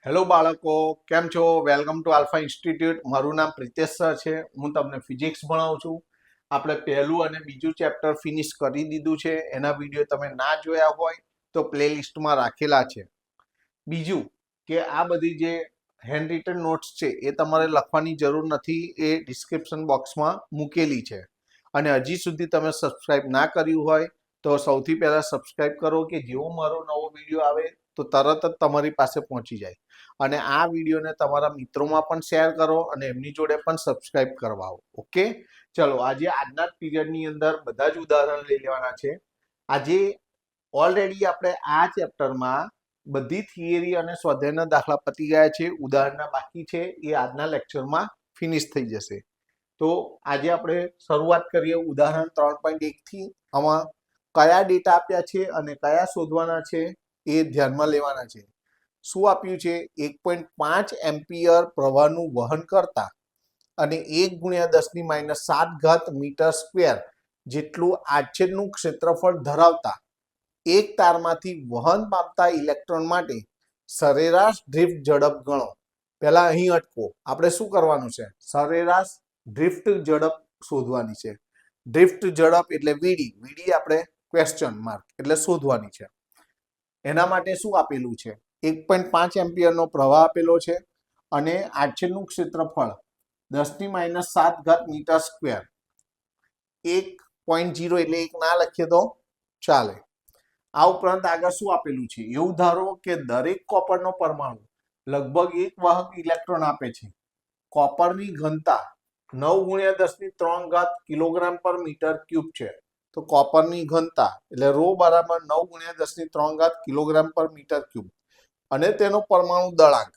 Hello બાળકો, કેમ છો? Welcome to alpha institute. મારું નામ પ્રિતેશ સર છે. હું તમને ફિઝિક્સ ભણાવું છું. આપણે પહેલું અને બીજું ચેપ્ટર ફિનિશ કરી દીધું છે. એના વિડીયો તમે ના જોયા હોય તો પ્લેલિસ્ટમાં રાખેલા છે. બીજું કે આ બધી જે હેન્ડ રિટન નોટ્સ છે એ તમારે લખવાની જરૂર નથી, એ ડિસ્ક્રિપ્શન બોક્સમાં મૂકેલી છે. અને હજી સુધી તમે સબસ્ક્રાઇબ ના કર્યું હોય તો સૌથી પહેલાં સબસ્ક્રાઇબ કરો કે જેવો મારો નવો વિડીયો આવે તો તરત જ તમારી પાસે પહોંચી જાય. અને આ વિડીયોને તમારા મિત્રોમાં પણ શેર કરો અને એમની જોડે પણ સબસ્ક્રાઇબ કરવાઓ. ઓકે, ચલો આજે આજના જ પીરિયડની અંદર બધા જ ઉદાહરણ લઈ લેવાના છે. આજે ઓલરેડી આપણે આ ચેપ્ટરમાં બધી થિયરી અને સ્વાધ્યાયના દાખલા પતી ગયા છે. ઉદાહરણના બાકી છે એ આજના લેક્ચરમાં ફિનિશ થઈ જશે. તો આજે આપણે શરૂઆત કરીએ ઉદાહરણ 3.1 થી. આમાં કયા ડેટા આપ્યા છે અને કયા શોધવાના છે એ ધ્યાનમાં લેવાના છે. શું આપ્યું છે? 1.5 એમ્પિયર પ્રવાહનું વહન કરતા અને 1 × 10⁻⁷ મીટર સ્ક્વેર જેટલું આડછેદનું ક્ષેત્રફળ ધરાવતા એક તારમાંથી વહન પામતા ઇલેક્ટ્રોન માટે સરેરાશ ડ્રિફ્ટ ઝડપ ગણો. પહેલા અહીં અટકો. આપણે શું કરવાનું છે? સરેરાશ ડ્રિફ્ટ ઝડપ શોધવાની છે. ડ્રિફ્ટ ઝડપ એટલે વીડી. વીડી આપણે ક્વેશ્ચન માર્ક એટલે શોધવાની છે. એના માટે શું આપેલું છે? 1.5 એમ્પિયરનો પ્રવાહ આપેલો છે અને આડછેદનું ક્ષેત્રફળ 10⁻⁷ મીટર સ્ક્વેર. 1.0 એટલે 1 ના લખીએ તો ચાલે. આ ઉપરાંત આગળ શું આપેલું છે? એવું ધારો કે દરેક કોપરનો પરમાણુ લગભગ એક વાહક ઇલેક્ટ્રોન આપે છે. કોપરની ઘનતા 9 × 10⁻³ કિલોગ્રામ/મીટર ક્યુબ છે. તો કોપરની ઘનતા એટલે ρ બરાબર 9 × 10⁻³ કિલોગ્રામ/મીટર ક્યુબ. અને તેનો પરમાણુ દળાંક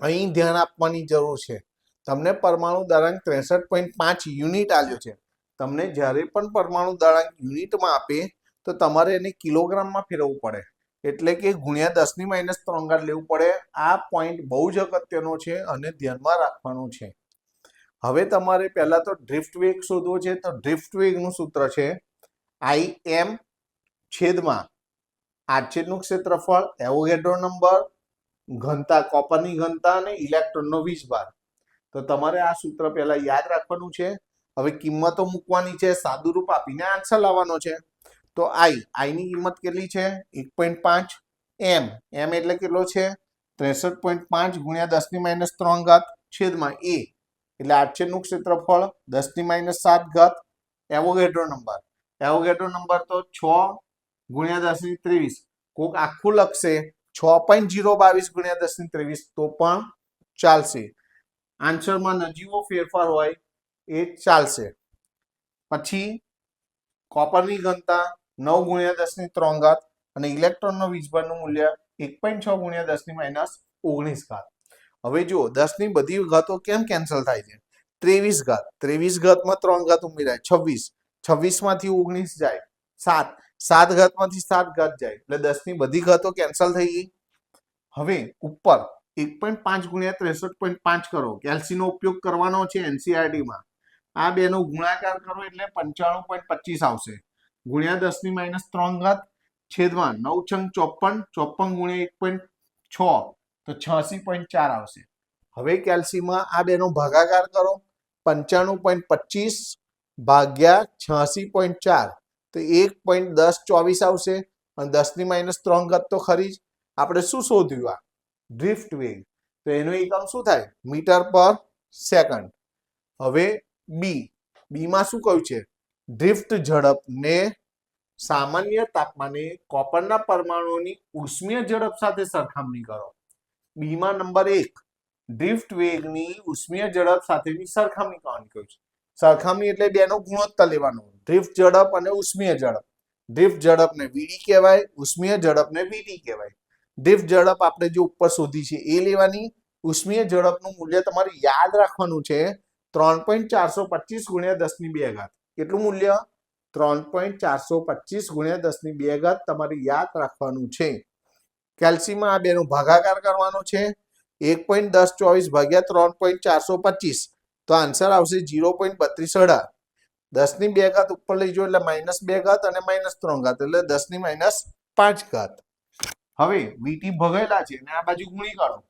અહીં ધ્યાન આપવાની જરૂર છે. તમને પરમાણુ દળાંક 63.5 યુનિટ આલ્યો છે. તમને જ્યારે પણ પરમાણુ દળાંક યુનિટમાં આપે તો તમારે એને કિલોગ્રામમાં ફેરવવું પડે, એટલે કે × 10⁻³ લેવું પડે. આ પોઈન્ટ બહુ જ અગત્યનો છે અને ધ્યાનમાં રાખવાનો છે. હવે તમારે પહેલા તો ડ્રિફ્ટ વેગ શોધવો છે. તો ડ્રિફ્ટ વેગનું સૂત્ર છે Im છેદમાં આડછેદનું ક્ષેત્રફળ, એવોગેડ્રો નંબર, ઘનતા, કોપરની ઘનતા અને ઇલેક્ટ્રોનનો વીજભાર. તો તમારે આ સૂત્ર પહેલા યાદ રાખવાનું છે. હવે કિંમતો મૂકવાની છે, સાદું રૂપ આપીને આન્સર લાવવાનો છે. તો I ની કિંમત કેટલી છે? 1.5. m એટલે કેટલો છે? 63.5 × 10⁻³ છેદમાં a એટલે આડછેદનું ક્ષેત્રફળ 10⁻⁷. એવોગેડ્રો નંબર તો 6 × 10⁻23. કોક આખું લખશે 6.022 × 10⁻23 તો પણ ચાલશે. આન્સરમાં નજીવો ફેરફાર હોય એ ચાલશે. પછી કોપરની ઘનતા 9 × 10⁻³ અને ઇલેક્ટ્રોનનો વીજભારનું મૂલ્ય 1.6 × 10⁻19. હવે જુઓ 10 ની બધી ઘાતો કેમ કેન્સલ થાય છે? 23 ઘાતમાં 3 ઘાત ઉમેરાય 26. 26 માંથી 19 જાય 7. 7 ઘાતમાંથી 7 ઘાત જાય એટલે 10 ની બધી ઘાતો કેન્સલ થઈ ગઈ. હવે ઉપર 1.5 × 63.5 કરો. કેલ્સીનો ઉપયોગ કરવાનો છે એનસીઆરટીમાં. આ બેનો ગુણાકાર કરો એટલે 95.25 આવશે. × 10⁻³ છેદમાં 9 × 54 × 1.6 તો 86.4 આવશે. હવે કેલ્સીમાં આ બેનો ભાગાકાર કરો. 95.25 ભાગ્યા 86.4 તો 1.1024 આવશે. અને 10⁻³ તો ખરી જ. આપણે શું શોધ્યું? આ ડ્રિફ્ટ વેગ. તો એનું એકમ શું થાય? મીટર/સેકન્ડ. હવે બીમાં શું કહ્યું છે? ડ્રિફ્ટ ઝડપને સામાન્ય તાપમાને કોપરના પરમાણુઓની ઉષ્મીય ઝડપ સાથે સરખામણી કરો. બીમાં નંબર 1 ડ્રિફ્ટ વેગની ઉષ્મીય ઝડપ સાથેની સરખામણી કરવાની કહ્યું છે. સરખામણી એટલે બેનો ગુણોત્તર લેવાનો. ડ્રિફ્ટ ઝડપ અને ઉષ્મીય ઝડપ. ડ્રિફ્ટ ઝડપને વીડી કહેવાય, ઉષ્મીય ઝડપને વીટી કહેવાય. ડ્રિફ્ટ ઝડપ આપણે જે ઉપર શોધી છે એ લેવાની. ઉષ્મીય ઝડપનું મૂલ્ય તમારે યાદ રાખવાનું છે 3.425 × 10⁻². કેટલું મૂલ્ય? 3.425 × 10⁻² તમારે યાદ રાખવાનું છે. કેલ્સીમાં આ બેનો ભાગાકાર કરવાનો છે. 1.1024 ભાગ્યા 3.425 તો આન્સર આવશે 0.3218. 10⁻² ઉપર લઈ જાઓ એટલે -2 ઘાત અને -3 ઘાત એટલે 10⁻5 ઘાત. હવે વીટી ભગાયેલા છે ને આ બાજુ ગુણી કાઢો.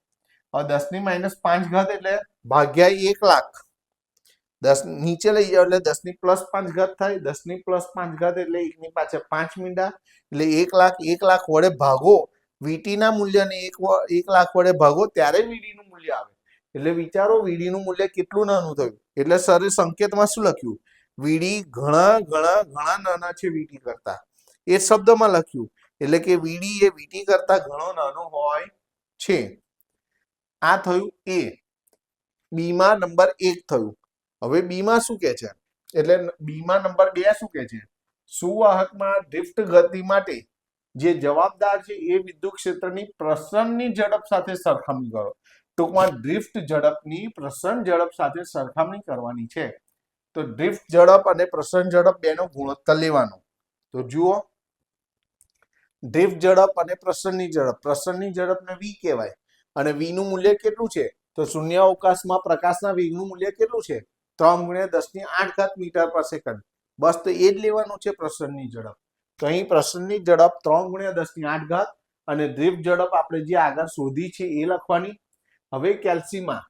હવે 10⁻5 એટલે ભાગ્યા 1 લાખ. 10 નીચે લઈ જાઓ એટલે 10⁻5 થાય. 10⁻5 એટલે 1 ની પાછળ 5 મીંડા એટલે 1 લાખ. 1 લાખ વડે ભાગો વીટી ના મૂલ્યને 1 લાખ વડે ભાગો ત્યારે વીડી નું મૂલ્ય આવે. એટલે વિચારો વીડી નું મૂલ્ય કેટલું નાનું થયું. એટલે સરે સંકેતમાં શું લખ્યું? વીડી ઘણા ઘણા ઘણા નાના છે વીટી કરતા. એ શબ્દમાં લખ્યું. એટલે કે વીડી એ વીટી કરતા ઘણો નાનો હોય છે. આ થયું એ. બી માં નંબર 1 થયું. હવે બી માં શું કે છે? એટલે બી માં નંબર 2 શું કે છે? સુવાહકમાં ડ્રિફ્ટ ગતિ માટે જે જવાબદાર છે એ વિદ્યુત ક્ષેત્રની પ્રસરણની ઝડપ સાથે સરખામણી કરો. ટૂંકમાં ડ્રિફ્ટ ઝડપની પ્રસરણ ઝડપ સાથે સરખામણી કરવાની છે. તો ડ્રિફ્ટ ઝડપ અને પ્રસરણ ઝડપ બેનો ગુણોત્તર લેવાનો. તો જુઓ, ડ્રિફ્ટ ઝડપ અને પ્રસરણની ઝડપ. પ્રસરણની ઝડપને v કહેવાય અને v નું મૂલ્ય કેટલું છે? તો શૂન્યાવકાશમાં પ્રકાશના વેગનું મૂલ્ય કેટલું છે? 3 × 10⁸ મીટર પર સેકન્ડ. બસ તો એ જ લેવાનું છે પ્રસરણની ઝડપ. તો અહીં પ્રસરણની ઝડપ 3 × 10⁸ અને ડ્રિફ્ટ ઝડપ આપણે જે આગળ શોધી છે એ લખવાની. હવે કેલ્સીમાં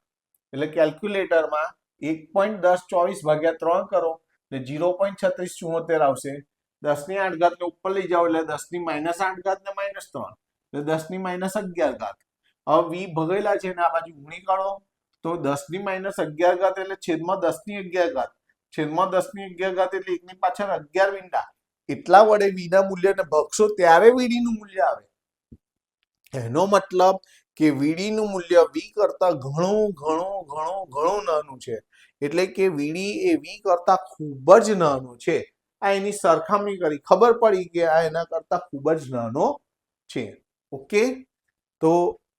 એટલે કેલ્ક્યુલેટરમાં 1.1024 / 3 કરો એટલે 0.3674 આવશે. 10⁸ ને ઉપર લઈ જાઓ એટલે 10⁻8 ને -3 એટલે 10⁻11. હવે વી ભગાયેલા છે ને આ બાજુ ગુણી કાઢો. તો 10⁻11 એટલે છેદમાં 10⁻11. છેદમાં 10⁻11 એટલે 1 ની પાછળ 11 મીંડા. એટલા વડે વી ના મૂલ્યને ભાગશો ત્યારે વીડી નું મૂલ્ય આવે. એનો મતલબ કે વીડી નું મૂલ્ય વી કરતા ઘણું ઘણું ઘણું ઘણું નાનું છે. એટલે કે વીડી એ વી કરતા ખૂબ જ નાનું છે. આ એની સરખામણી કરી, ખબર પડી કે આ એના કરતા ખૂબ જ નાનો છે. ઓકે, તો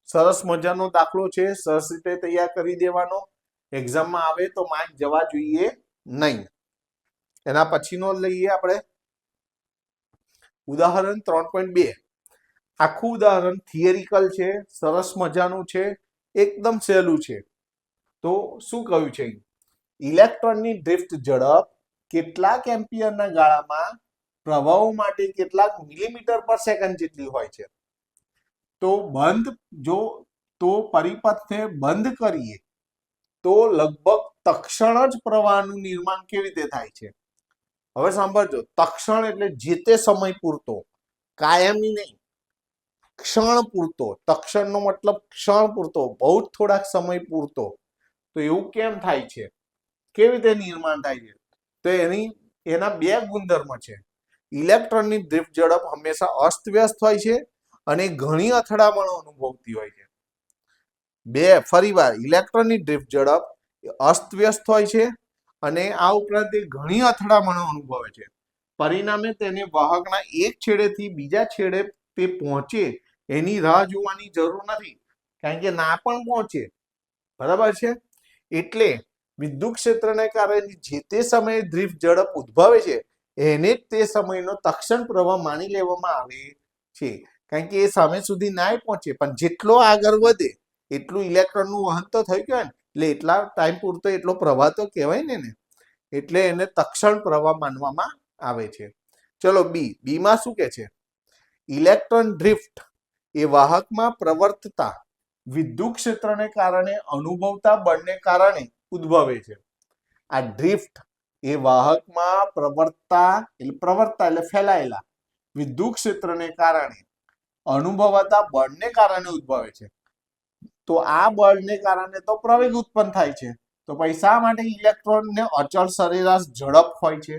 સરસ મજાનો દાખલો છે. સરસ રીતે તૈયાર કરી દેવાનો. એક્ઝામમાં આવે તો માર્ક જવા જોઈએ નહીં. એના પછીનો લઈએ આપણે ઉદાહરણ 3.2. આખું ઉદાહરણ થિયરિકલ છે, સરસ મજાનું છે, એકદમ સહેલું છે. તો શું કહ્યું છે? ઇલેક્ટ્રોનની ડ્રિફ્ટ ઝડપ કેટલાક એમ્પિયરના ગાળામાં પ્રવાહો માટે કેટલાક મિલીમીટર પર સેકન્ડ જેટલી હોય છે. તો પરિપથને બંધ કરીએ તો લગભગ તક્ષણ જ પ્રવાહનું નિર્માણ કેવી રીતે થાય છે? હવે સાંભળજો, તક્ષણ એટલે જે તે સમય પૂરતો, કાયમી નહીં, ક્ષણ પૂરતો. તક્ષણનો મતલબ ક્ષણ પૂરતો, બહુ જ થોડાક સમય પૂરતો. તો એવું કેમ થાય છે? કેવી રીતે નિર્માણ થાય છે? તો એના બે ગુણધર્મ છે. ઇલેક્ટ્રોનની ડ્રિફ્ટ ઝડપ હંમેશા અસ્તવ્યસ્ત હોય છે અને ઘણી અથડામણો અનુભવતી હોય છે. ફરીવાર, ઇલેક્ટ્રોનની ડ્રિફ્ટ ઝડપ અસ્તવ્યસ્ત હોય છે અને આ ઉપરાંત એ ઘણી અથડામણો અનુભવે છે. પરિણામે તેને વાહકના એક છેડેથી બીજા છેડે તે પહોંચે એની રાહ જોવાની જરૂર નથી, કારણ કે ના પણ પહોંચે. બરાબર છે? એટલે વિદ્યુત ક્ષેત્રને કારણે જે તે સમયે ડ્રિફ્ટ ઝડપ ઉદ્ભવે છે એને જ તે સમયનો તક્ષણ પ્રવાહ માની લેવામાં આવે છે. કારણ કે એ સમય સુધી ના પહોંચે, પણ જેટલો આગળ વધે એટલું ઇલેક્ટ્રોનનું વહન તો થઈ ગયું ને, એટલે એટલા ટાઈમ પૂરતો એટલો પ્રવાહ તો કહેવાય ને. એટલે એને તક્ષણ પ્રવાહ માનવામાં આવે છે. ચલો બી માં શું કે છે? ઇલેક્ટ્રોન ડ્રિફ્ટ એ વાહકમાં પ્રવર્તતા વિદ્યુત ક્ષેત્રને કારણે અનુભવતા બળને કારણે ઉદ્ભવે છે. આ ડ્રિફ્ટ એ વાહકમાં પ્રવર્તતા એટલે ફેલાયેલા વિદ્યુત ક્ષેત્રને કારણે અનુભવાતા બળને કારણે ઉદ્ભવે છે. તો આ બળને કારણે તો પ્રવેગ ઉત્પન્ન થાય છે. તો પછી શા માટે ઇલેક્ટ્રોનને અચળ સરેરાશ ઝડપ હોય છે?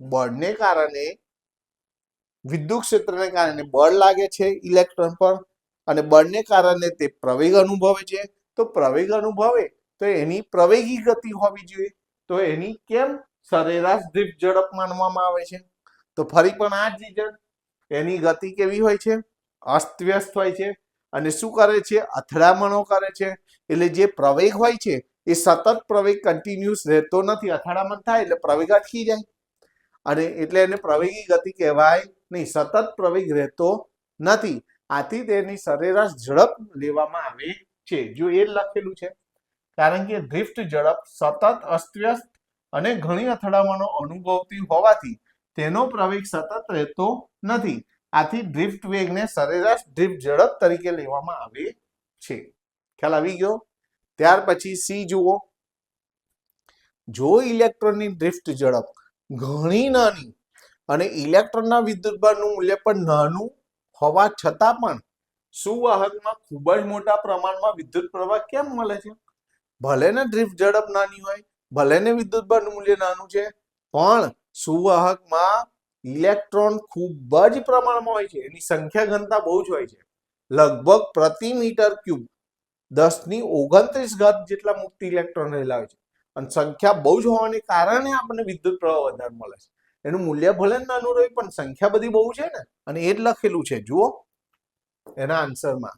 બળને કારણે, વિદ્યુત ક્ષેત્રને કારણે બળ લાગે છે ઇલેક્ટ્રોન પર અને બળને કારણે તે પ્રવેગ અનુભવે છે. તો પ્રવેગ અનુભવે તો એની પ્રવેગી ગતિ હોવી જોઈએ. તો એની કેમ સરેરાશ ડ્રિફ્ટ ઝડપ માનવામાં આવે છે? તો ફરી પણ આ જ રીઝન, એની ગતિ કેવી હોય છે? અસ્તવ્યસ્ત હોય છે. અને શું કરે છે? અથડામણો કરે છે. એટલે જે પ્રવેગ હોય છે એ સતત પ્રવેગ કન્ટિન્યુઅસ રહેતો નથી. અથડામણ થાય એટલે પ્રવેગ અટકી જાય અને એટલે એને પ્રવેગી ગતિ કહેવાય નહીં. સતત પ્રવેગ રહેતો નથી. આથી તેની સરેરાશ ઝડપ લેવામાં આવે છે. જો એ લખેલું છે, કારણ કે ડ્રિફ્ટ ઝડપ સતત અસ્તવ્યસ્ત અને ઘણી અથડામણો અનુભવતી હોવાથી તેનો પ્રવેગ સતત રહેતો નથી. આથી ડ્રિફ્ટ વેગને સરેરાશ ડ્રિફ્ટ ઝડપ તરીકે લેવામાં આવે છે. ખ્યાલ આવી ગયો? ત્યાર પછી સી જુઓ. જો ઇલેક્ટ્રોનની ડ્રિફ્ટ ઝડપ ઘણી નાની અને ઇલેક્ટ્રોનના વિદ્યુતભારનું મૂલ્ય પણ નાનું હોવા છતાં પણ સુવાહકમાં ખૂબ જ મોટા પ્રમાણમાં વિદ્યુત પ્રવાહ કેમ મળે છે? ભલે ને ડ્રિફ્ટ ઝડપ નાની હોય, ભલે ને વિદ્યુતભારનું મૂલ્ય નાનું છે, પણ સુવાહકમાં ઇલેક્ટ્રોન ખૂબ જ પ્રમાણમાં હોય છે. એની સંખ્યા ઘનતા બહુ જ હોય છે. લગભગ પ્રતિ મીટર ક્યુબ 10⁻29 જેટલા મુક્ત ઇલેક્ટ્રોન રહેલા હોય છે. અને સંખ્યા બહુ જ હોવાને કારણે આપણને વિદ્યુત પ્રવાહ વધારે મળે છે. એનું મૂલ્ય ભલે નાનું રહે પણ સંખ્યા બધી બહુ છે ને, અને એ જ લખેલું છે. જુઓ એના આન્સરમાં.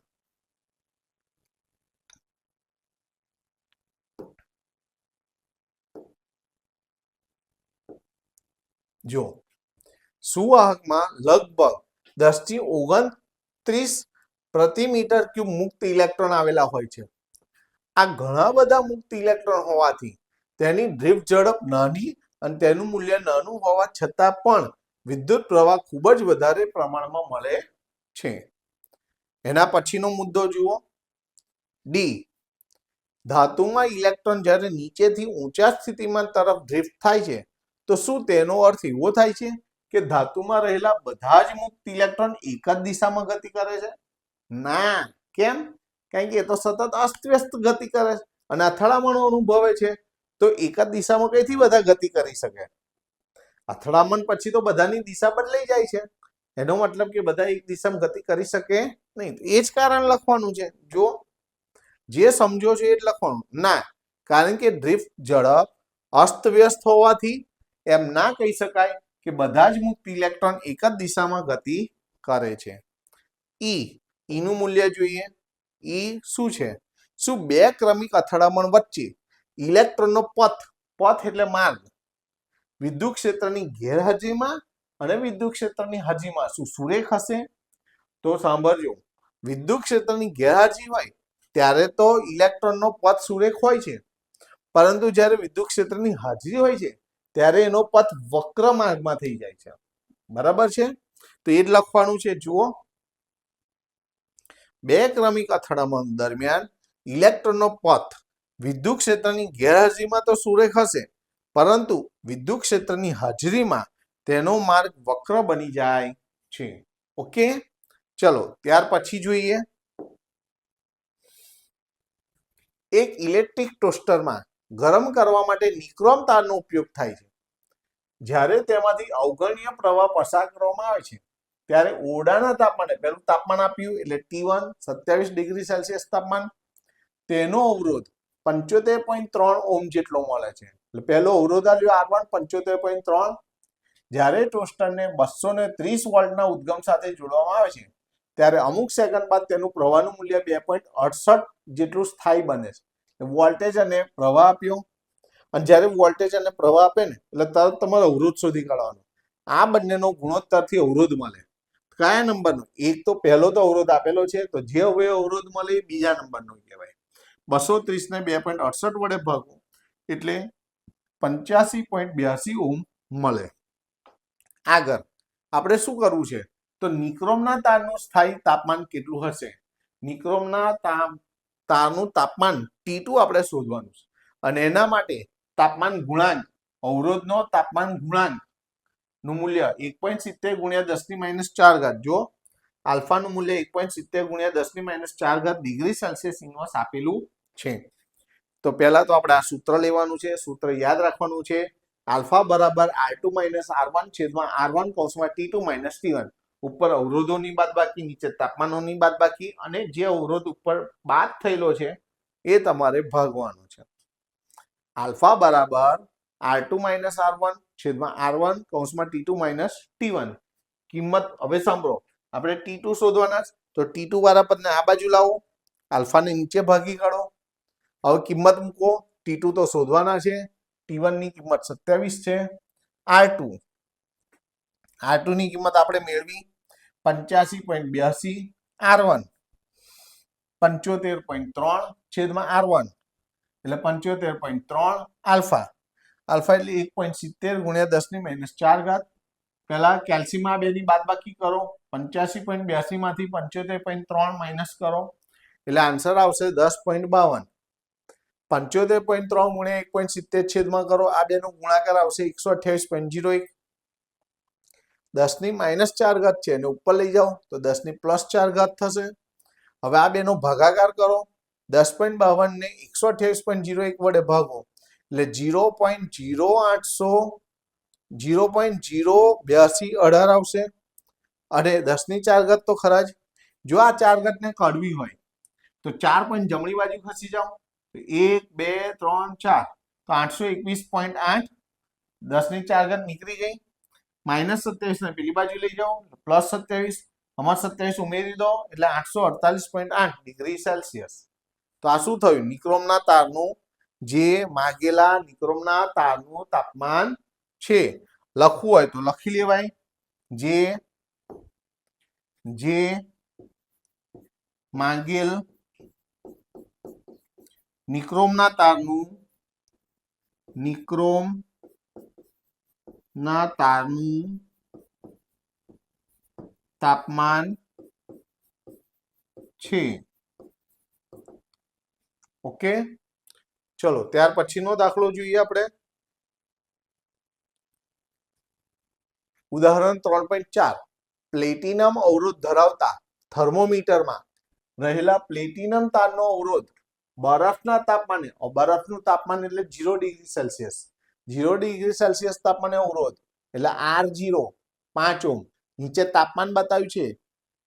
જો સુવાહકમાં લગભગ 10⁻29 પ્રતિ મીટર ક્યુબ મુક્ત ઇલેક્ટ્રોન આવેલા હોય છે. આ ઘણા બધા મુક્ત ઇલેક્ટ્રોન હોવાથી તેની ડ્રિફ્ટ ઝડપ નાની અને તેનું મૂલ્ય નાનું હોવા છતાં પણ વિદ્યુત પ્રવાહ ખૂબ જ વધારે પ્રમાણમાં મળે છે. એના પછીનો મુદ્દો જુઓ. ડી. ધાતુમાં ઇલેક્ટ્રોન જ્યારે નીચેથી ઊંચા સ્થિતિમાન તરફ ડ્રિફ્ટ થાય છે તો શું તેનો અર્થ એવો થાય છે કે ધાતુમાં રહેલા બધા જ મુક્ત ઇલેક્ટ્રોન એક જ દિશામાં ગતિ કરે છે? ના. કેમ? કારણ કે એ તો સતત અસ્તવ્યસ્ત ગતિ કરે છે અને અથડામણો અનુભવે છે, તો એક જ દિશામાં કઈથી બધા ગતિ કરી શકે? અથડામણ પછી તો બધાની દિશા બદલાઈ જાય છે. એનો મતલબ કે બધા એક દિશામાં ગતિ કરી શકે નહીં. એ જ કારણ લખવાનું છે. જો જે સમજો છો એ જ લખવાનું. ના, કારણ કે ડ્રિફ્ટ ઝડપ અસ્તવ્યસ્ત હોવાથી એમ ના કહી શકાય કે બધા જ મુક્ત ઇલેક્ટ્રોન એક જ દિશામાં ગતિ કરે છે. ઈનું મૂલ્ય જોઈએ. ઈ શું છે? શું બે ક્રમિક અથડામણ વચ્ચે ઇલેક્ટ્રોનનો પથ એટલે માર્ગ વિદ્યુત ક્ષેત્રની ગેરહાજરીમાં અને વિદ્યુત ક્ષેત્રની હાજરીમાં શું સુરેખ હશે? તો સાંભળજો, વિદ્યુત ક્ષેત્રની ગેરહાજરી હોય ત્યારે તો ઇલેક્ટ્રોનનો પથ સુરેખ હોય છે, પરંતુ જ્યારે વિદ્યુત ક્ષેત્રની હાજરી હોય છે ત્યારે એનો પથ વક્ર માર્ગમાં થઈ જાય છે. બરાબર છે? તો એ જ લખવાનું છે. જુઓ, બે ક્રમિક અથડામણ દરમિયાન ઇલેક્ટ્રોનનો પથ વિદ્યુત ક્ષેત્રની ગેરહાજરીમાં તો સુરેખ હશે, પરંતુ વિદ્યુત ક્ષેત્રની હાજરીમાં તેનો માર્ગ વક્ર બની જાય છે. ઓકે, ચલો ત્યાર પછી જોઈએ. એક ઇલેક્ટ્રિક ટોસ્ટરમાં ગરમ કરવા માટે નિક્રોમ તારનો ઉપયોગ થાય છે. જ્યારે તેમાંથી અવગણ્ય પ્રવાહ પસાર કરવામાં આવે છે ત્યારે ઓરડાના તાપમાને, પહેલું તાપમાન આપ્યું એટલે T1 27 ડિગ્રી સેલ્સિયસ તાપમાન, તેનો અવરોધ 75.3 ઓહ્મ જેટલો મળે છે. એટલે પહેલો અવરોધ આવ્યો R1 75.3. જ્યારે ટોસ્ટરને 230 વોલ્ટના ઉદ્ગમ સાથે જોડવામાં આવે છે ત્યારે અમુક સેકન્ડ બાદ તેનું પ્રવાહનું મૂલ્ય 2.68 જેટલું સ્થાયી બને છે. વોલ્ટેજ અને પ્રવાહ આપ્યો, અને જ્યારે વોલ્ટેજ અને પ્રવાહ આપે ને એટલે તરત તમારે અવરોધ શોધી કાઢવાનો. આ બંનેનો ગુણોત્તરથી અવરોધ મળે. કયા નંબરનો? એક તો પહેલો તો અવરોધ આપેલો છે, તો જે હવે અવરોધ મળે એ બીજા નંબરનો કહેવાય. 230 ને 2.68 વડે ભાગો એટલે 85.82 ઓહ્મ મળે. આગળ આપણે શું કરવું છે? તો નિક્રોમના તારનું સ્થાયી તાપમાન કેટલું હશે? નિક્રોમના તારનું તાપમાન T2 આપણે શોધવાનું છે, અને એના માટે તાપમાન ગુણાંક, અવરોધનો તાપમાન ગુણાંક નું મૂલ્ય 1.70 × 10⁻⁴. જો આલ્ફાનું મૂલ્ય 1.70 × 10⁻⁴ ડિગ્રી સેલ્સિયસ ઇન્વર્સ આપેલું છે. તો પહેલા તો આપણે આ સૂત્ર લેવાનું છે. સૂત્ર યાદ રાખવાનું છે. આલ્ફા બરાબર R2 - R1 છેદમાં R1 કૌંસમાં T2 - T1. ઉપર અવરોધોની બાદબાકી, નીચે તાપમાનોની બાદબાકી, અને જે અવરોધ ઉપર બાદ થયેલો છે એ તમારે ભાગવાનો છે. આલ્ફા બરાબર R2 - R1 છેદમાં R1 કૌંસમાં T2 - T1. કિંમત હવે સાંભળો, આપણે T2 શોધવાના છે, તો T2 વાળા પદને આ બાજુ લાવો, આલ્ફાને નીચે ભાગી કાઢો. હવે કિંમત મૂકો. T2 તો શોધવાના છે. T1 ની કિંમત 27 છે. R2 ની કિંમત આપણે મેળવી 85.82. R1 75.3 છેદમાં R1 એટલે 75.3. આલ્ફા એટલે 1.70 × 10⁻⁴. પહેલા કેલ્સીમાં આ બેની બાદબાકી કરો 85.82 માંથી 75.3 માઇનસ કરો એટલે આન્સર આવશે 10.52 75.3 ગુણ્યા 1.70 છેદમાં કરો આ બેનો ગુણાકાર આવશે 128.01 10 ની -4 ઘાત છે અને ઉપર લઈ જાઓ તો 10 ની +4 ઘાત થશે હવે આ બેનો ભાગાકાર કરો 10.52 ને 128.01 વડે ભાગો એટલે 0.08218 આવશે અને 10 ની 4 ઘાત તો ખરા જ જો આ 4 ઘાત ને કાઢવી હોય તો 4 પોઈન્ટ જમણી બાજુ ખસી જાઓ 1 2 3 4 તો 821.8 10 ની 4 ઘાત નીકળી ગઈ -27 ને પેલી બાજુ લઈ જાઓ +27 અમાર 27 ઉમેરી દો એટલે 848.8 ડિગ્રી સેલ્સિયસ તો આ શું થયું નિક્રોમના તારનું જે માગેલા નિક્રોમના તારનું તાપમાન છે લખવું હોય તો લખી લેવાય જે માંગેલ નિક્રોમના તારનું તાપમાન છે ઓકે ચલો ત્યાર પછીનો દાખલો જોઈએ આપણે ઉદાહરણ 3.4 પ્લેટિનમ અવરોધ ધરાવતા થર્મોમીટરમાં રહેલા પ્લેટિનમ તારનો અવરોધ બરફના તાપમાને બરફનું તાપમાન એટલે 0 ડિગ્રી સેલ્સિયસ 0 ડિગ્રી સેલ્સિયસ તાપમાને અવરોધ એટલે R0 5 ઓહ્મ નીચે તાપમાન બતાવ્યું છે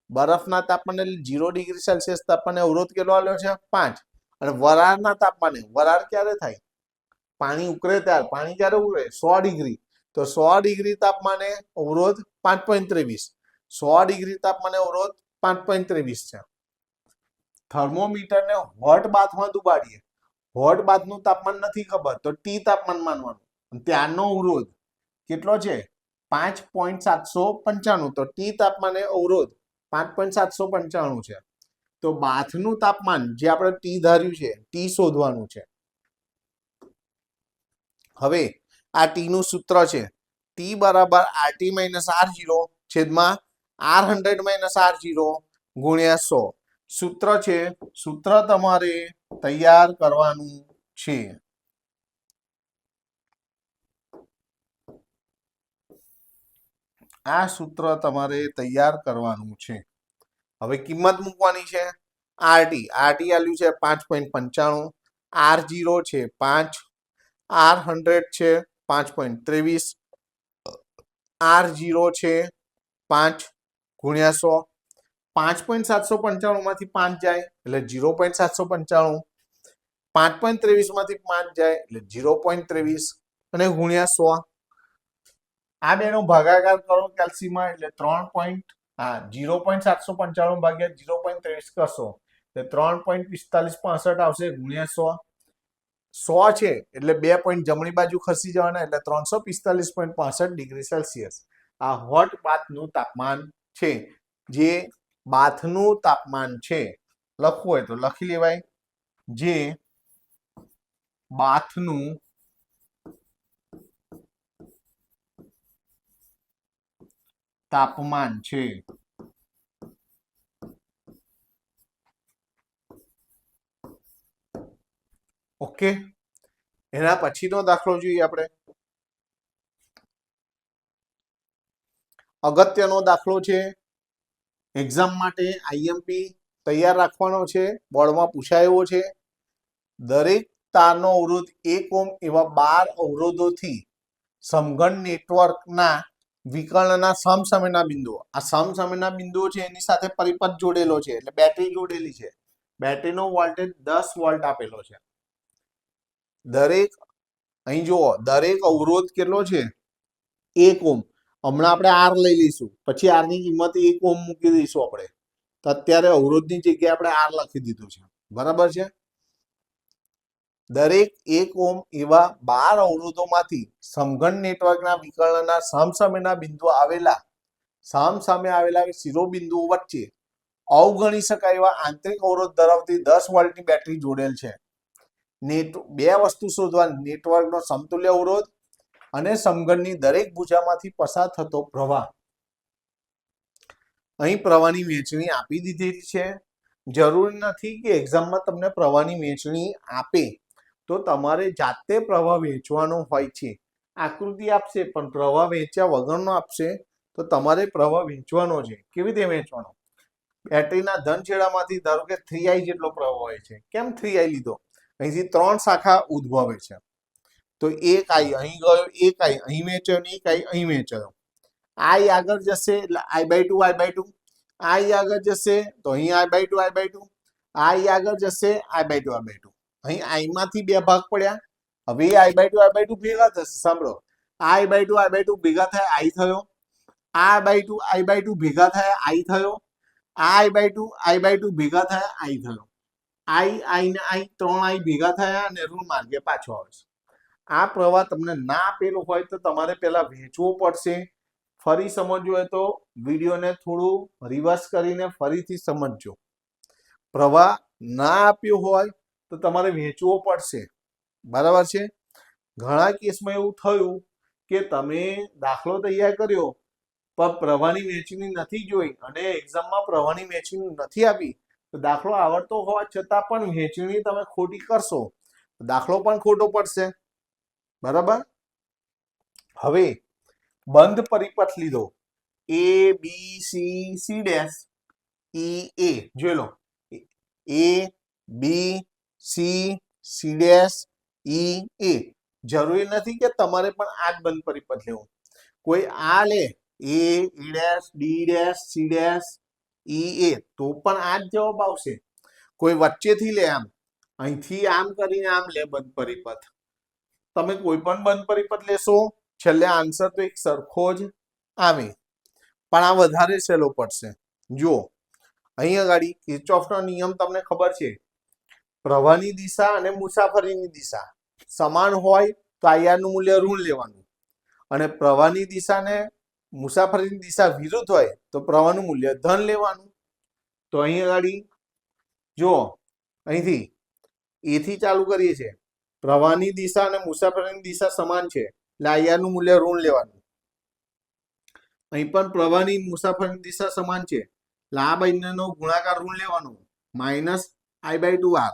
બરફના તાપમાને એટલે 0 ડિગ્રી સેલ્સિયસ તાપમાને અવરોધ કેટલો આલ્યો છે 5 અને વરાળના તાપમાને વરાળ ક્યારે થાય પાણી ઉકળે ત્યારે પાણી ક્યારે ઉકળે 100 ડિગ્રી તો 100 ડિગ્રી તાપમાને અવરોધ 5.23 100 ડિગ્રી તાપમાને અવરોધ 5.23 છે થર્મોમીટરને હોટ બાથમાં ડુબાડીએ હોટ બાથનું તાપમાન નથી ખબર તો ટી તાપમાન માનવાનું ત્યારનો અવરોધ કેટલો છે 5.795 તો ટી તાપમાને અવરોધ 5.795 છે તો બાથનું તાપમાન જે આપણે ટી ધાર્યું છે ટી શોધવાનું છે હવે આ ટી નું સૂત્ર છે ટી બરાબર RT - R0 છેદમાં R100 - R0 ગુણ્યા 100 સૂત્ર છે સૂત્ર તમારે તૈયાર કરવાનું છે આ સૂત્ર તમારે તૈયાર કરવાનું છે હવે કિંમત મૂકવાની છે RT આલ્યું છે 5.95 R0 છે 5 R100 છે 5.23 R0 છે 5 ગુણ્યા 100 5.795 માંથી 5 જાય એટલે 0.795 5.23 માંથી 5 જાય એટલે 0.23 અને ગુણ્યા 100 આ બેનો ભાગાકાર કરો કેલ્સીમાં એટલે 0.795 ભાગ્યા 0.23 કરશો એટલે 3.4565 આવશે ગુણ્યા 100 છે એટલે 2 પોઈન્ટ જમણી બાજુ ખસી જવાના એટલે 345.65 ડિગ્રી સેલ્સિયસ આ હોટ બાથનું તાપમાન છે જે બાથનું તાપમાન છે લખવું હોય તો લખી લેવાય જે બાથનું તાપમાન છે ઓકે એના પછીનો દાખલો જોઈએ આપણે અગત્યનો દાખલો છે એક્ઝામ માટે આઈએમપી તૈયાર રાખવાનો છે બોર્ડમાં પૂછાયો છે દરેક તારનો અવરોધ 1 ઓહ્મ એવા 12 અવરોધોથી સમઘન નેટવર્કના વિકર્ણના સમસમયના બિંદુઓ આ સમસમયના બિંદુઓ છે એની સાથે પરિપથ જોડેલો છે એટલે બેટરી જોડેલી છે બેટરીનો વોલ્ટેજ 10 વોલ્ટ આપેલો છે દરેક અહીં જુઓ દરેક અવરોધ કેટલો છે 1 ઓહ્મ હમણાં આપણે R લઈ લઈશું પછી R ની કિંમત 1 ઓહ્મ મૂકી દઈશું આપણે તો અત્યારે અવરોધની જગ્યાએ આપણે R લખી દીધું છે બરાબર છે દરેક 1 ઓહ્મ એવા 12 અવરોધોમાંથી સમઘન નેટવર્કના વિકર્ણના સમસમયના બિંદુઓ સામે આવેલા શિરોબિંદુઓ વચ્ચે અવગણી શકાય એવા આંતરિક અવરોધ ધરાવતી 10 વોલ્ટની બેટરી જોડેલ છે બે વસ્તુ શોધવાની નેટવર્કનો સમતુલ્ય અવરોધ અને સમઘનની દરેક ભુજામાંથી પસાર થતો પ્રવાહ. અહીં પ્રવાહની વહેંચણી આપી દીધેલી છે. જરૂરી નથી કે એક્ઝામમાં તમને પ્રવાહની વહેંચણી આપે તો તમારે જાતે પ્રવાહ વહેંચવાનો હોય છે. આકૃતિ આપશે પણ પ્રવાહ વહેંચ્યા વગરનો આપશે તો તમારે પ્રવાહ વહેંચવાનો છે. કેવી રીતે વહેંચવાનો? બેટરીના ધન છેડામાંથી ધારો કે 3i જેટલો પ્રવાહ હોય છે. કેમ 3i લીધો? અહીંથી 3 શાખા ઉદ્ભવે છે. તો એક i અહીં ગયો, એક i અહીં વહેંચ્યો અને એક i અહીં વહેંચ્યો. i આગળ જશે એટલે i/2 i/2, i આગળ જશે તો અહીં i/2 i/2, i આગળ જશે i/2 i/2. અહીં i માંથી બે ભાગ પડ્યા. હવે i/2 i/2 ભેગા થશે. સાંભળો, i/2 i/2 ભેગા થાય i થયો, i/2 i/2 ભેગા થાય i થયો, i/2 i/2 ભેગા થાય i થયો. i ને i 3i ભેગા થયા અને ઋણ માર્ગે પાછો આવે છે. આ પ્રવાહ તમને ના આપેલો હોય તો તમારે પહેલા વહેંચવો પડશે. ફરી સમજવું હોય તો વિડીયોને થોડું રિવર્સ કરીને ફરીથી સમજજો. પ્રવાહ ના આપ્યો હોય તો તમારે વહેંચવો પડશે. બરાબર છે? ઘણા કેસમાં એવું થયું કે તમે દાખલો તૈયાર કર્યો પણ પ્રવાહની વહેંચણી નથી જોઈ અને એક્ઝામમાં પ્રવાહની વહેંચણી નથી આપી તો દાખલો આવડતો હોવા છતાં પણ વહેંચણી તમે ખોટી કરશો, દાખલો પણ ખોટો પડશે. બરાબર? હવે બંધ પરિપથ લીધો a b c c dash e a. જોઈ લો, a b c c dash e a. જરૂરી નથી કે તમારે પણ આ જ બંધ પરિપથ લેવું. કોઈ આ લે a e dash d dash c dash e a તો પણ આ જ જવાબ આવશે. કોઈ વચ્ચેથી લે, આમ અહીંથી આમ કરીને આમ લે બંધ પરિપથ, તમે કોઈ પણ બંધ પરિપથ લેશો છેલ્લે આન્સર તો એક સરખો જ આવે, પણ આ વધારે સહેલો પડશે. જુઓ, અહીં આગળ કિર્ચોફનો નિયમ તમને ખબર છે. પ્રવાહની દિશા અને મુસાફરીની દિશા સમાન હોય તો IR નું મૂલ્ય ઋણ લેવાનું અને પ્રવાહની દિશા ને મુસાફરીની દિશા વિરુદ્ધ હોય તો પ્રવાહનું મૂલ્ય ધન લેવાનું. તો અહીં આગળ જુઓ, અહીંથી a થી ચાલુ કરીએ છીએ. પ્રવાહની દિશા અને મુસાફરીની દિશા સમાન છે એટલે IR નું મૂલ્ય ઋણ લેવાનું. અહીં પણ પ્રવાહની મુસાફરીની દિશા સમાન છે એટલે આ બંનેનો ગુણાકાર ઋણ લેવાનો, માઇનસ i/2r.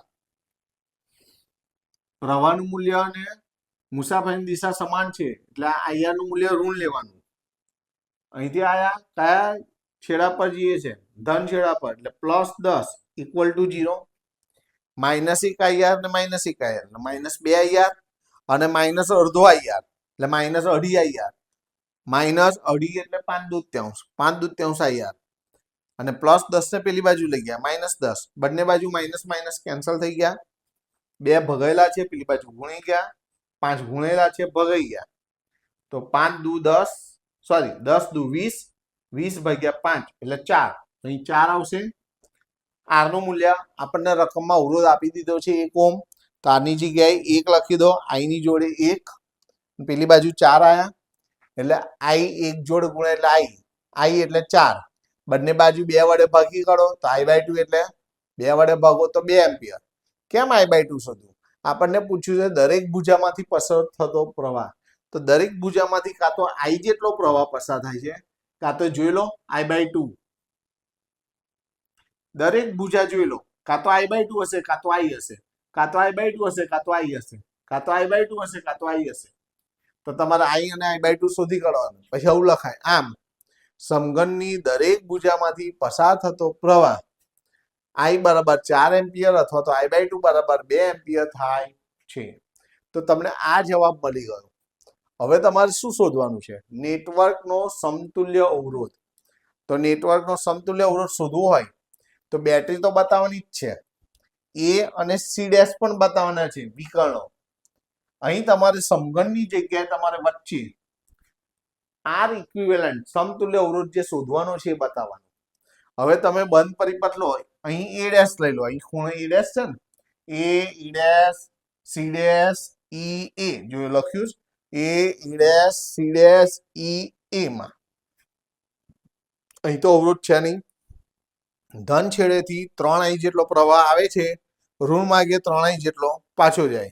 પ્રવાહનું મૂલ્ય અને મુસાફરીની દિશા સમાન છે એટલે IR નું મૂલ્ય ઋણ લેવાનું. અહીંથી આયા કયા છેડા પર જઈએ છે? ધન છેડા પર એટલે +10 = 0. -1IR ને -1IR એટલે -2IR અને -અડધો IR એટલે -2.5IR. -2.5 એટલે 5/2 IR અને +10 ને પેલી બાજુ લઈ ગયા -10. બંને બાજુ માઇનસ માઇનસ કેન્સલ થઈ ગયા. 2 ભગાયેલા છે પેલી બાજુ ગુણી ગયા, 5 ગુણેલા છે ભગાઈ ગયા. તો 5×2 = 10, 10×2 = 20, 20/5 એટલે 4. અહીં 4 આવશે. R નું મૂલ્ય આપણને રકમમાં અવરોધ આપી દીધો છે 1 ઓહ્મ, તો R ની જગ્યાએ 1 લખી દો, I ની જોડે 1, પેલી બાજુ 4 આયા એટલે I 1 જોડે ગુણ્યા એટલે I એટલે 4. બંને બાજુ 2 વડે ભાગી કાઢો તો I/2 એટલે 2 વડે ભાગો તો 2 એમ્પિયર. કેમ I/2 શોધવું? આપણને પૂછ્યું છે દરેક ભુજામાંથી પસાર થતો પ્રવાહ. તો દરેક ભુજામાંથી કાં તો I જેટલો પ્રવાહ પસાર થાય છે કાં તો જોઈ લો I/2. દરેક ભુજા જોઈ લો, કાં તો I/2 હશે કાં તો I હશે, કાં તો I/2 હશે કાં તો I હશે, કાં તો I/2 હશે કાં તો I હશે. તો તમારે I અને I/2 શોધી કાઢવાનું. પછી આવું લખાય, આમ સમઘનની દરેક ભુજામાંથી પસાર થતો પ્રવાહ I = 4 એમ્પિયર અથવા તો I/2 = 2 એમ્પિયર થાય છે. તો તમને આ જવાબ મળી ગયો. હવે તમારે શું શોધવાનું છે? નેટવર્કનો સમતુલ્ય અવરોધ. તો નેટવર્કનો સમતુલ્ય અવરોધ શોધવો હોય તો બેટરી તો બતાવવાની જ છે, A અને C ડેશ પણ બતાવવાના છે વિકર્ણો. અહીં તમારે સમઘનની જગ્યાએ તમારે વચ્ચે R ઇક્વિવેલન્ટ સમતુલ્ય અવરોધ જે શોધવાનો છે એ બતાવવાનો. હવે તમે બંધ પરિપથ લો, અહીં A ડેશ લઈ લો, અહીં ખૂણો A ડેશ છે ને, A E dash C dash E A જો લખ્યું છે A E dash C dash E A માં અહીં તો અવરોધ છે નહીં. ધન છેડેથી 3I જેટલો પ્રવાહ આવે છે, ઋણ માર્ગે 3I જેટલો પાછો જાય.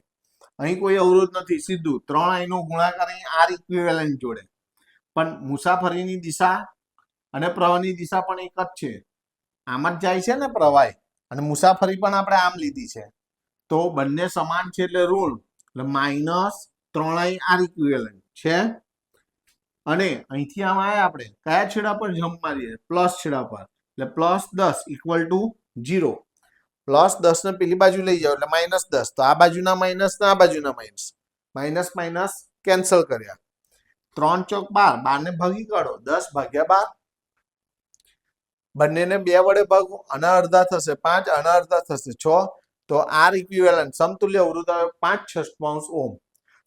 અહીં કોઈ અવરોધ નથી, સીધું 3i નો ગુણાકાર અહીં આર ઇક્વિવેલન્ટ જોડે, પણ મુસાફરીની દિશા અને પ્રવાહની દિશા પણ એક જ છે, આમ જ જાય છે ને પ્રવાહ, અને મુસાફરી પણ આપણે આમ લીધી છે, તો બંને સમાન છે એટલે ઋણ, એટલે -3i આર ઇક્વિવેલન્ટ છે. અને અહીંથી આમ આવ્યા આપણે કયા છેડા પર જમ્પ મારીએ, પ્લસ છેડા પર, એટલે +10 = 0. +10 ને પેલી બાજુ લઈ જાઓ એટલે -10, તો આ બાજુના માઇનસ ને આ બાજુના માઇનસ, માઇનસ માઇનસ કેન્સલ કર્યા, 3 ચોક 12, 12 ને ભાગી કાઢો, 10/12, બંનેને 2 વડે ભાગો, આના અડધા થશે 5, આના અડધા થશે 6, તો આર ઇક્વિવેલન્ટ સમતુલ્ય અવરોધ આવે 5/6 ઓહ્મ.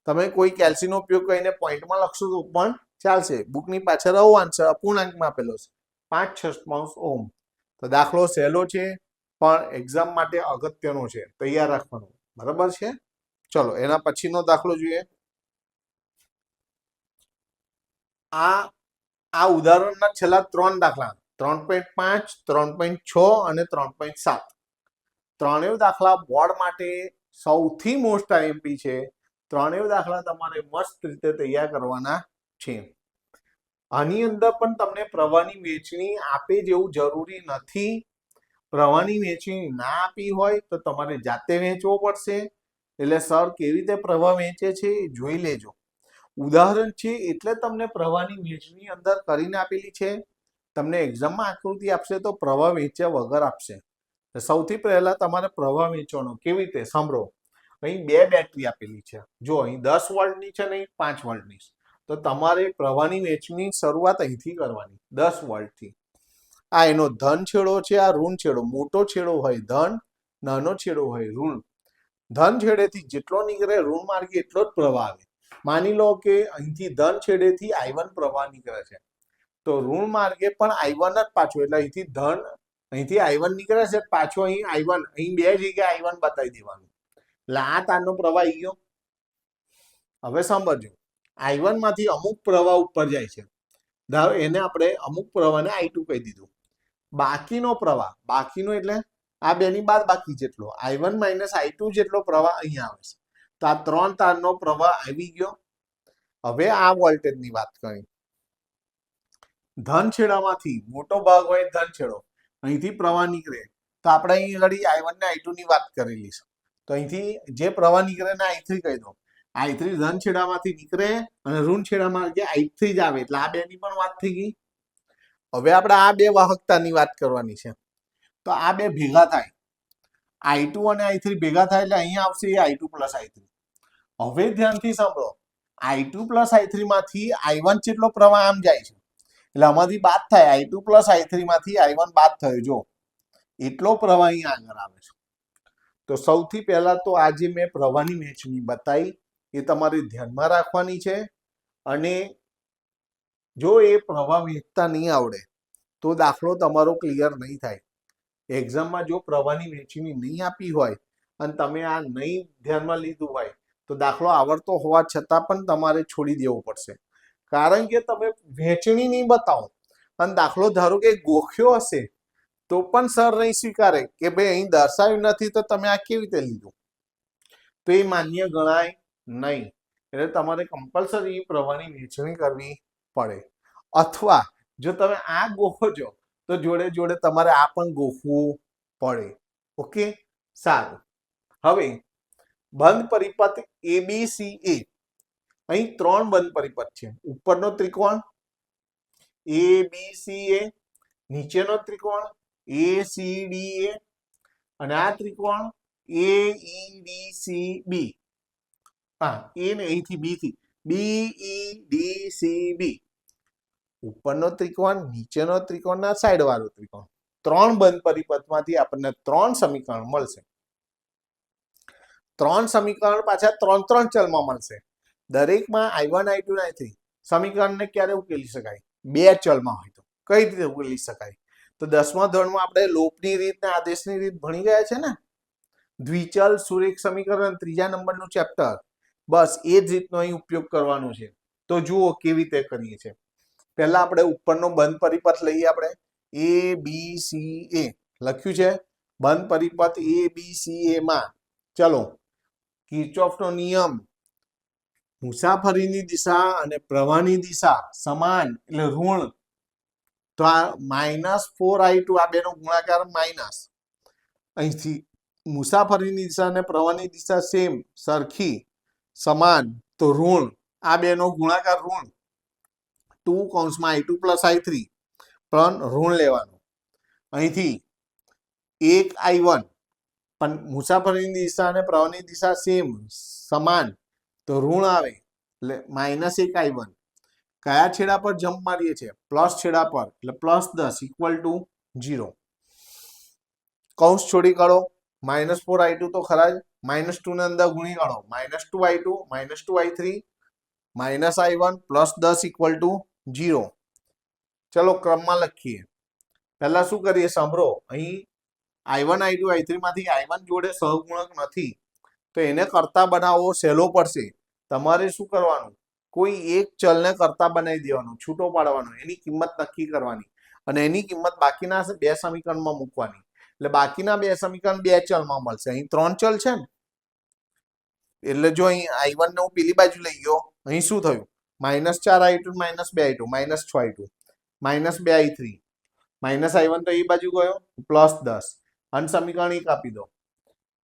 તમે કોઈ કેલ્સીનો ઉપયોગ કરીને પોઈન્ટમાં લખશો તો પણ ચાલશે, બુકની પાછળ આવો આન્સર અપૂર્ણાંકમાં આપેલો છે 5/6 ઓહ્મ. તો દાખલો સહેલો છે પણ એક્ઝામ માટે અગત્યનો છે, તૈયાર રાખવાનો, બરાબર છે. ચલો એના પછીનો દાખલો જોઈએ. આ ઉદાહરણના છેલ્લા 3 દાખલા 3.5, 3.6 અને 3.7, ત્રણેય દાખલા બોર્ડ માટે સૌથી મોસ્ટ આઈએમપી છે. ત્રણેય દાખલા તમારે મસ્ત રીતે તૈયાર કરવાના છે. આની અંદર પણ તમને પ્રવાહની વહેંચણી આપે જેવું જરૂરી નથી. પ્રવાહની વહેંચણી ના આપી હોય તો તમારે જાતે વહેંચવો પડશે. એટલે સર કેવી રીતે પ્રવાહ વહેંચે છે એ જોઈ લેજો. ઉદાહરણ છે એટલે તમને પ્રવાહની વહેંચણી અંદર કરીને આપેલી છે. તમને એક્ઝામમાં આકૃતિ આપશે તો પ્રવાહ વહેંચ્યા વગર આપશે. સૌથી પહેલા તમારે પ્રવાહ વહેંચવાનો કેવી રીતે સાંભળો. અહીં 2 બેટરી આપેલી છે, જો અહીં 10 વોલ્ટની છે ને અહીં 5 વોલ્ટની, તો તમારે પ્રવાહની વહેંચણી શરૂઆત અહીંથી કરવાની 10 વોલ્ટથી. આ એનો ધન છેડો છે, આ ઋણ છેડો, મોટો છેડો હોય ધન, નાનો છેડો હોય ઋણ. ધન છેડેથી જેટલો નીકળે ઋણ માર્ગે એટલો જ પ્રવાહ આવે. માની લો કે અહીંથી ધન છેડેથી I1 પ્રવાહ નીકળે છે, તો ઋણ માર્ગે પણ I1 જ પાછો, એટલે અહીંથી I1 નીકળે છે, પાછો અહીં I1, અહીં 2 જગ્યાએ I1 બતાવી દેવાનું, એટલે આ તારનો પ્રવાહ આવી ગયો. હવે સમજો, I1 માંથી અમુક પ્રવાહ ઉપર જાય છે, ધારો એને આપણે અમુક પ્રવાહને I2 કહી દીધું. બાકીનો પ્રવાહ, બાકીનો એટલે આ બેની બાદ બાકી જેટલો I1 - I2 જેટલો પ્રવાહ અહીંયા આવે છે. તો આ 3 તારનો પ્રવાહ આવી ગયો. હવે આ વોલ્ટેજની વાત કરી, ધન છેડામાંથી મોટો ભાગ હોય ધન છેડો, અહીંથી પ્રવાહ નીકળે, તો આપણે અહીં આગળ I1 ને I2 ની વાત કરેલી છે, તો અહીંથી જે પ્રવાહ નીકળે ને I3 કહી દો. I3 ધન છેડામાંથી નીકળે અને ઋણ છેડામાં I3 જ આવે, એટલે આ બેની પણ વાત થઈ ગઈ. હવે આપણે આ 2 વાહકતાની વાત કરવાની છે, તો આ 2 ભેગા થાય, I2 અને I3 ભેગા થાય એટલે અહીંયા આવશે I2 + I3. હવે ધ્યાનથી સાંભળો, I2 + I3 માંથી I1 જેટલો પ્રવાહ આમ જાય છે, એટલે આમાંથી બાદ થાય, I2 + I3 માંથી I1 બાદ થયો, જો એટલો પ્રવાહ અહીંયા આગળ આવે છે. તો સૌથી પહેલા તો આ જે મેં પ્રવાહની વહેંચણી બતાવી એ તમારે ધ્યાનમાં રાખવાની છે. અને જો એ પ્રવાહ વહેંચતા નહીં આવડે તો દાખલો તમારો ક્લિયર નહીં થાય. એક્ઝામમાં જો પ્રવાહની વહેંચણી નહીં આપી હોય અને તમે આ નહીં ધ્યાનમાં લીધું હોય તો દાખલો આવડતો હોવા છતાં પણ તમારે છોડી દેવો પડશે. કારણ કે તમે વહેંચણી નહીં બતાવો અને દાખલો ધારો કે ગોખ્યો હશે તો પણ સર નહીં સ્વીકારે કે ભાઈ અહીં દર્શાવ્યું નથી તો તમે આ કેવી રીતે લીધું, તો એ માન્ય ગણાય નહીં. એટલે તમારે કમ્પલસરી પ્રવાહની વહેંચણી કરવી પડે. અથવા જો તમે આ ગોખો છો તો જોડે જોડે તમારે આ પણ ગોખવું પડે. ઓકે, સારું. હવે બંધ પરિપથ ABCA, અહીં 3 બંધ પરિપથ છે. ઉપરનો ત્રિકોણ ABCA, નીચેનો ત્રિકોણ ACDA અને આ ત્રિકોણ AEDCB. હા, A ને અહીંથી B થી BEDCB. ઉપરનો ત્રિકોણ, નીચેનો ત્રિકોણ, સાઈડ વાળો ત્રિકોણ. 3 બંધ પરિપથમાંથી આપણને 3 સમીકરણ મળશે. 3 સમીકરણ પાછા 3 ચલમાં મળશે. દરેકમાં I1, I2 અને I3. સમીકરણને ક્યારે ઉકેલી શકાય? 2 ચલમાં હોય તો કઈ રીતે ઉકેલી શકાય? તો 10મા ધોરણમાં આપણે લોપની રીત ને આદેશની રીત ભણી ગયા છે ને, દ્વિચલ સુરેખ સમીકરણ 3જા નંબરનું ચેપ્ટર. બસ એ જ રીતનો અહીં ઉપયોગ કરવાનો છે. તો જુઓ કેવી રીતે કરીએ છીએ. પહેલા આપણે ઉપરનો બંધ પરિપથ લઈએ, આપણે ABCA લખ્યું છે. બંધ પરિપથ ABCA માં ચલો કિર્ચોફનો નિયમ મુસાફરીની દિશા અને પ્રવાહની દિશા સમાન એટલે ઋણ, તો આ -4i2 આ બેનો ગુણાકાર માઇનસ, અહીંથી મુસાફરીની દિશા અને પ્રવાહની દિશા સેમ સરખી સમાન તો ઋણ, આ બેનો ગુણાકાર ઋણ 2 કૌંસમાં i2 + i3 પણ ઋણ લેવાનું, અહીંથી 1i1 પણ મુસાફરીની દિશા અને પ્રવાહની દિશા સેમ સમાન તો ઋણ આવે એટલે -1i1, કયા છેડા પર જમ્પ મારીએ છીએ પ્લસ છેડા પર એટલે +10 = 0, કૌંસ છોડી કાઢો, -4i2 તો ખરા જ, -2 ને અંદર ગુણી કાઢો, -2i2 -2i3 -i1 +10 = 0. ચલો ક્રમમાં લખીએ, પહેલા શું કરીએ સાંભળો, અહીં i1 i2 i3 માંથી i1 જોડે સહગુણક નથી તો એને કરતા બનાવવો સહેલો પડશે. તમારે શું કરવાનું, કોઈ એક ચલને કરતા બનાવી દેવાનું, છૂટો પાડવાનો, એની કિંમત નક્કી કરવાની અને એની કિંમત બાકીના બે સમીકરણમાં મૂકવાની, એટલે બાકીના બે સમીકરણ બે ચલમાં મળશે. અહીં 3 ચલ છે ને, એટલે જો અહીં i1 ને હું પેલી બાજુ લઈ ગયો, અહીં શું થયું, -4i2 -2i2 -6i2 -2i3 -i1 તો એ બાજુ ગયો +10 અને સમીકરણ 1 આપી દો.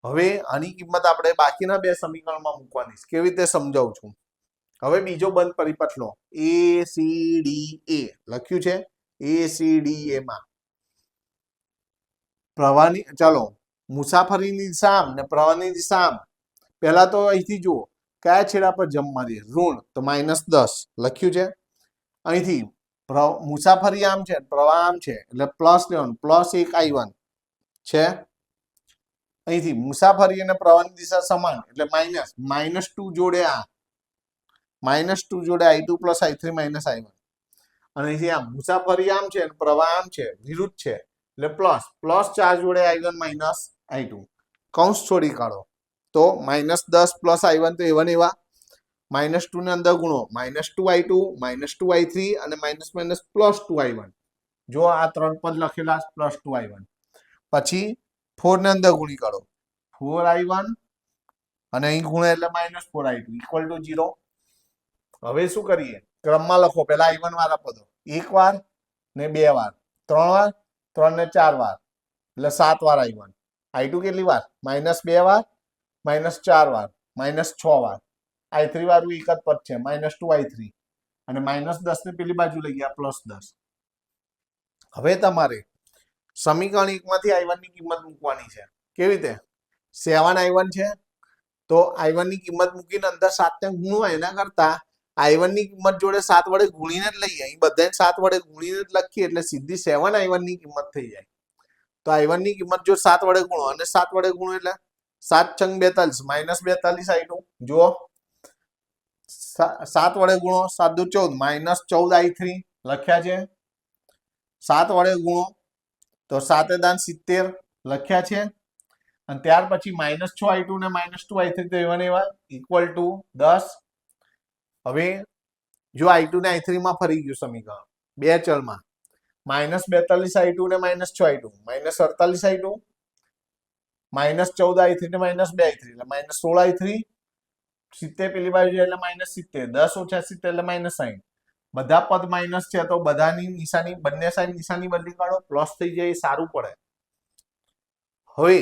હવે આની કિંમત આપણે બાકીના બે સમીકરણમાં મૂકવાની, કેવી રીતે સમજાવું છું. હવે બીજો બંધ પરિપથ લો, ACDA લખ્યું છે, ACDA માં પ્રવાહની, ચાલો મુસાફરીની દિશા આમ ને પ્રવાહની દિશા આમ, પહેલા તો અહીંથી જુઓ કયા છેડા પર જમ્પ મારીએ, ઋણ તો -10 લખ્યું છે, અહીંથી મુસાફરી આમ છે પ્રવાહ આમ છે એટલે પ્લસ લેવાનું, +1i1 છે, અહીંથી મુસાફરી અને પ્રવાહની દિશા સમાન એટલે -2 જોડે આ -2 જોડે i2 + i3 - i1, અને અહીંથી આમ મુસાફરી આમ છે પ્રવાહ આમ છે વિરુદ્ધ છે એટલે +4 જોડે i1 - i2, કૌંસ છોડી કાઢો તો -10 + i1 તો એવા ને એવા, -2 ને અંદર ગુણો, -2i2 -2i3 અને +2i1, જો આ 3 પદ લખેલા +2i1, પછી 4 ને અંદર ગુણી કાઢો, 4i1 અને અહીં ગુણે એટલે -4i2 = 0. હવે શું કરીએ, ક્રમમાં લખો, પહેલા i1 વાળા પદો, એક વાર ને બે વાર, 3 વાર, 3 ને 4 વાર એટલે 7 વાર i1, i2 કેટલી વાર, -2 વાર, -4 વાર, -6 વાર, i3 વાળું એક જ પદ છે -2i3 અને -10 ને પેલી બાજુ લઈ ગયા +10. હવે તમારે સમીકરણ 1 માંથી i1 ની કિંમત મૂકવાની છે, કેવી રીતે, 7i1 છે તો i1 ની કિંમત મૂકીને અંદર 7 ને ગુણવા, એના કરતા i1 ની કિંમત જોડે 7 વડે ગુણીને જ લઈએ, અહીં બધાને 7 વડે ગુણીને જ લખીએ એટલે સીધી 7i1 ની કિંમત થઈ જાય. તો i1 ની કિંમત જો 7 વડે ગુણો અને 7 વડે ગુણો એટલે 7 × 42 -42i2, જુઓ 7 વડે ગુણો 7 × 2 = 14i3 લખ્યા છે, 7 વડે ગુણો તો 7 × 70 લખ્યા છે, અને ત્યાર પછી -6i2 ને -2i3 તો એવા ને એવા =10. હવે જો i2 ને i3 માં ફરી ગયું સમીકરણ બે ચલમાં, -42i2 ને -6i2 -48i2 -14i3 ને -2i3 એટલે -16i3, 70 પેલી બાજુ એટલે -70, 10 - 70 એટલે -60, બધા પદ માઇનસ છે તો બધાની નિશાની, બંને સાઈડ નિશાની બદલી કાઢો, પ્લસ થઈ જાય એ સારું પડે. હવે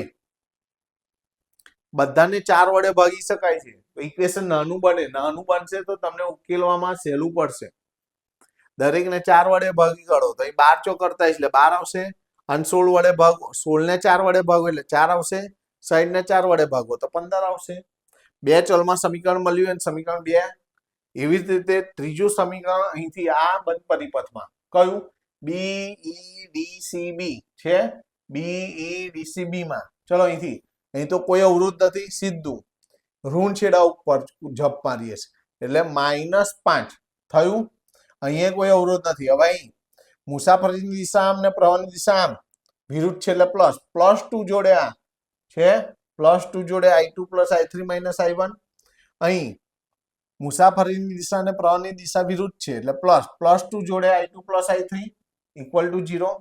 બધાને 4 વડે ભાગી શકાય છે તો ઇક્વેશન નાનું બનશે તો તમને ઉકેલવામાં સહેલું પડશે. દરેકને 4 વડે ભાગી કાઢો તો અહીં 12 ચોક 48 એટલે 12 આવશે, અને 16 વડે ભાગો, 16 ને 4 વડે ભાગો એટલે 4 આવશે, 60 ને 4 વડે ભાગો તો 15 આવશે. બે ચલમાં સમીકરણ મળ્યું અને સમીકરણ 2. એવી જ રીતે ત્રીજું સમીકરણ અહીંથી આ બંધ પરિપથમાં કયું, BEDCB છે, BEDCB માં ચલો અહીંથી, અહીં તો કોઈ અવરોધ નથી, સીધું ઋણ છેડા ઉપર જપ મારીએ એટલે -5 થયું, અહીંયા કોઈ અવરોધ નથી. હવે અહીં મુસાફરીની દિશા આમ ને પ્રવાહની દિશા આમ વિરુદ્ધ છે એટલે +2 જોડે આ છે, +2 જોડે i2 + i3 - i1, અહીં મુસાફરીની દિશા અને પ્રવાહની દિશા વિરુદ્ધ છે એટલે +2 જોડે i2 + i3 = 0.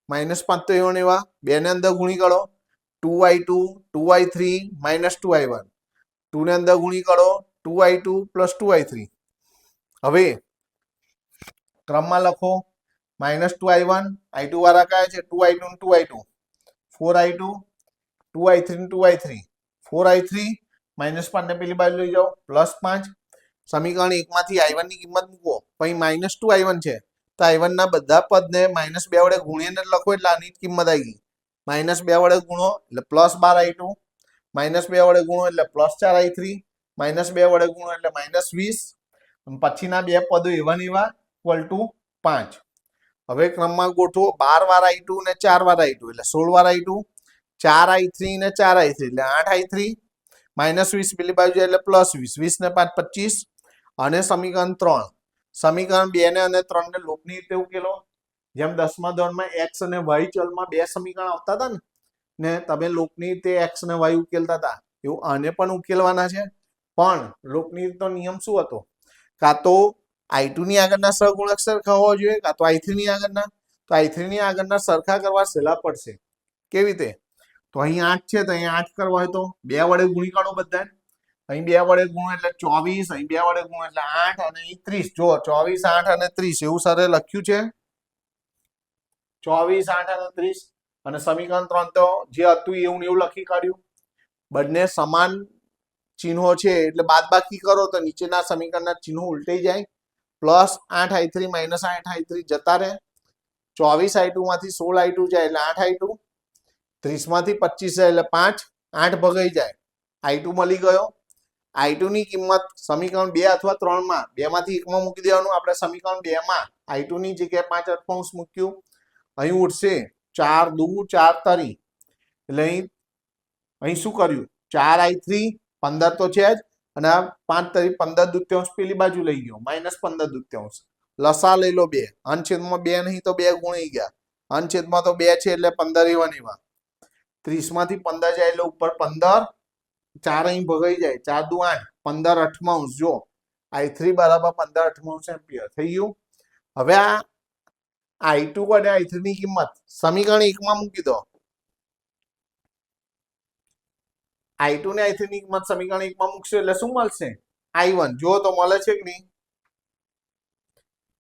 -5 તો એવા ને એવા, બે ને અંદર ગુણી કાઢો, 2i2 2i3 - 2i1 2 ને અંદર ગુણી કરો 2i2 + 2i3. હવે ક્રમમાં લખો -2i1 i2 વાળા કયા છે 2i2 ને 2i2 4i2 2i3 ને 2i3 4i3 -5 ને પેલી બાજુ લઈ જાઓ +5 સમીકરણ 1 માંથી i1 ની કિંમત મૂકો પછી -2i1 છે તો i1 ના બધા પદને -2 વડે ગુણીને લખો એટલે આની કિંમત આવી ગઈ -2 વડે ગુણો એટલે +12i2 -2 વડે ગુણો એટલે +4i3 -2 વડે ગુણો એટલે -20 પછીના બે પદો એવા ને એવા = 5. હવે ક્રમમાં ગોઠવો 12 વાર i2 ને 4 વાર i2 એટલે 16 વાર i2 4i3 ને 4i3 એટલે 8i3 -20 પેલી બાજુ એટલે +20 20 ને 5 25 અને સમીકરણ 3 સમીકરણ 2 ને અને 3 ને લોપની રીતે ઉકેલો જેમ 10મા ધોરણમાં x અને y ચલમાં બે સમીકરણ આવતા હતા ને તમે લોપની રીતે x અને y ઉકેલતા હતા એવું આને પણ ઉકેલવાના છે પણ લોપની રીતનો નિયમ શું હતો કાં તો i2 ની આગળના સહગુણક સરખા હોવા જોઈએ કાં તો i3 ની આગળના તો i3 ની આગળના સરખા કરવા સહેલા પડશે કેવી રીતે તો અહીં 8 છે તો અહીં 8 કરવા હોય તો 2 વડે ગુણી કાઢો બધા અહીં 2 વડે ગુણો એટલે 24 અહીં 2 વડે ગુણો એટલે 8 અને અહીં 30 જો 24 8 અને 30 એવું સરે લખ્યું છે 24 8 અને 30 અને સમીકરણ 3 તો જે હતું એવું ને એવું લખી કાઢ્યું બંને સમાન ચિહ્નો છે એટલે બાદબાકી કરો તો નીચેના સમીકરણના ચિહ્નો ઉલટાઈ જાય +8i3 -8i3 જતા રહે 24i2 માંથી 16i2 જાય એટલે 8i2 30 માંથી 25 જાય એટલે 5 8 ભગાઈ જાય i2 મળી ગયો i2 ની કિંમત સમીકરણ 2 અથવા 3 માં બેમાંથી એકમાં મૂકી દેવાનું આપણે સમીકરણ 2 માં i2 ની જગ્યાએ 5 અઠવાંશ મૂક્યું અહીં ઉઠશે 4 2 4 તરી એટલે અહીં શું કર્યું 4i3 15 તો છે જ અને આ 5 તરી 15 દૂત્યાંશ પેલી બાજુ લઈ ગયો -15 દૂત્યાંશ લસા લઈ લો 2 અંશછેદમાં 2 નહીં તો 2 ગુણી ગયા અંશછેદમાં તો 2 છે એટલે 15 એવા ને એવા 30 માંથી 15 જાય એટલે ઉપર 15 4 અહીં ભગાઈ જાય 4 દુ 8 15 અઠવાંશ જો i3 બરાબર 15 અઠવાંશ એમ્પિયર થઈ ગયું હવે આ i2 અને i3 ની કિંમત સમીકરણ 1 માં મૂકી દો i2 ને i3 ની કિંમત સમીકરણ 1 માં મૂકશો એટલે શું મળશે i1 જો તો મળે છે કે નહીં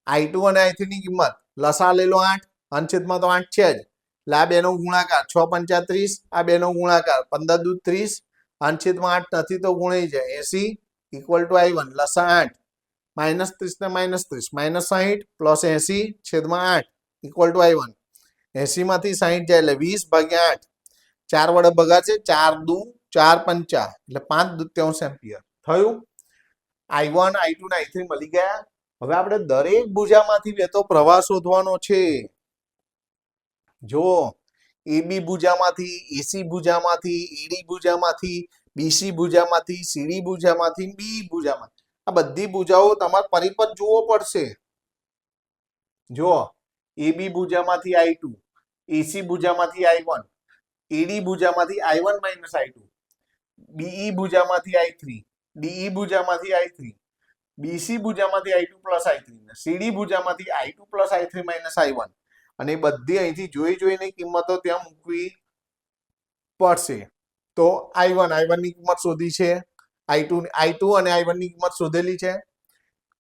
i2 અને i3 ની કિંમત લસા લઈ લો 8 અંશછેદમાં તો 8 છે જ એટલે આ બેનો ગુણાકાર 6 5 30 આ બેનો ગુણાકાર 15 દૂ 30 અંશછેદમાં 8 નથી તો ગુણાઈ જાય 80 = i1 લસા 8 -30 ને -30 -60 + 80 છેદમાં 8 = i1 80 માંથી 60 જાય એટલે 20 ભાગ્યા 8 4 વડે ભગાશે 4 દુ 4 5 એટલે 5 દૂત્યાંશ એમ્પિયર થયું i1 i2 ને i3 મળી ગયા હવે આપણે દરેક ભુજામાંથી વહેતો પ્રવાહ શોધવાનો છે જો AB ભુજામાંથી AC ભુજામાંથી AD ભુજામાંથી BC ભુજામાંથી CD ભુજામાંથી B ભુજામાંથી આ બધી ભુજાઓ તમારે પરિપથ જોવો પડશે જો AB ભુજામાંથી i2 AC ભુજામાંથી i1 AD ભુજામાંથી i1 - i2 BE ભુજામાંથી i3 DE ભુજામાંથી i3 BC ભુજામાંથી i2 + i3 CD ભુજામાંથી i2 + i3 - i1 અને બધી અહીંથી જોઈ જોઈને કિંમતો ત્યાં મૂકવી પડશે તો i1 ની કિંમત શોધી છે i2 અને i1 ની કિંમત શોધેલી છે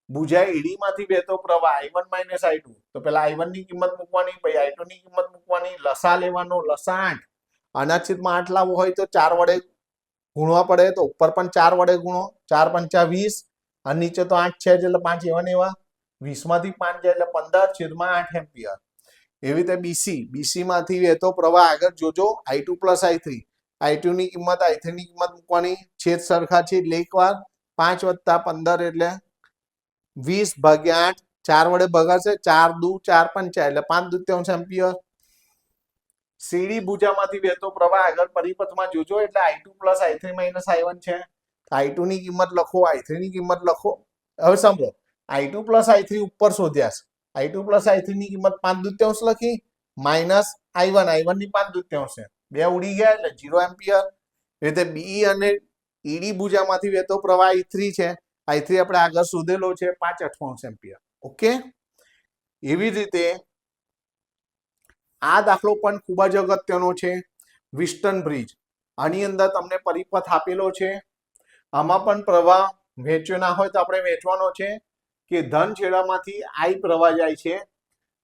ભુજા AD માંથી વહેતો પ્રવાહ i1 - i2 તો પેલા i1 ની કિંમત મૂકવાની પછી i2 ની કિંમત મૂકવાની લસા લેવાનો લસા 8 આના છેદમાં 8 લાવવો હોય તો 4 વડે ગુણવા પડે તો ઉપર પણ 4 વડે ગુણો 4 5 20 અને નીચે તો 8 છે એટલે 5 એવા ને એવા 20 માંથી 5 જાય એટલે 15 છેદમાં 8 એમ્પિયર એવી રીતે BC માંથી વહેતો પ્રવાહ આગળ જોજો i2 + i3 i2 ની કિંમત i3 ની કિંમત મૂકવાની છેદ સરખા છે એટલે એકવાર 5 + 15 એટલે 20 ભાગ્યા 8 4 વડે ભગાશે 4 દુ 4 5 એટલે 5 દૂત્યાંશ એમ્પિયર CD ભુજામાંથી વહેતો પ્રવાહ આગળ પરિપથમાં જોજો એટલે i2 + i3 - i1 છે i2 ની કિંમત લખો i3 ની કિંમત લખો હવે સાંભળો i2 + i3 ઉપર શોધ્યા i2 + i3 ની કિંમત 5 દૂત્યાંશ લખી -i1 ની 5 દૂત્યાંશ છે બે ઉડી ગયા એટલે 0 એમ્પિયર એટલે BE અને ED ભુજામાંથી વહેતો પ્રવાહ i3 છે i3 આપણે આગળ શોધેલો છે 5 અઠવાંશ એમ્પિયર ઓકે એવી રીતે આ દાખલો પણ ખૂબ જ અગત્યનો છે વિસ્ટન બ્રિજ આની અંદર તમને પરિપથ આપેલો છે આમાં પણ પ્રવાહ વહેંચ્યો ના હોય તો આપણે વહેંચવાનો છે કે ધન છેડામાંથી આઈ પ્રવાહ જાય છે,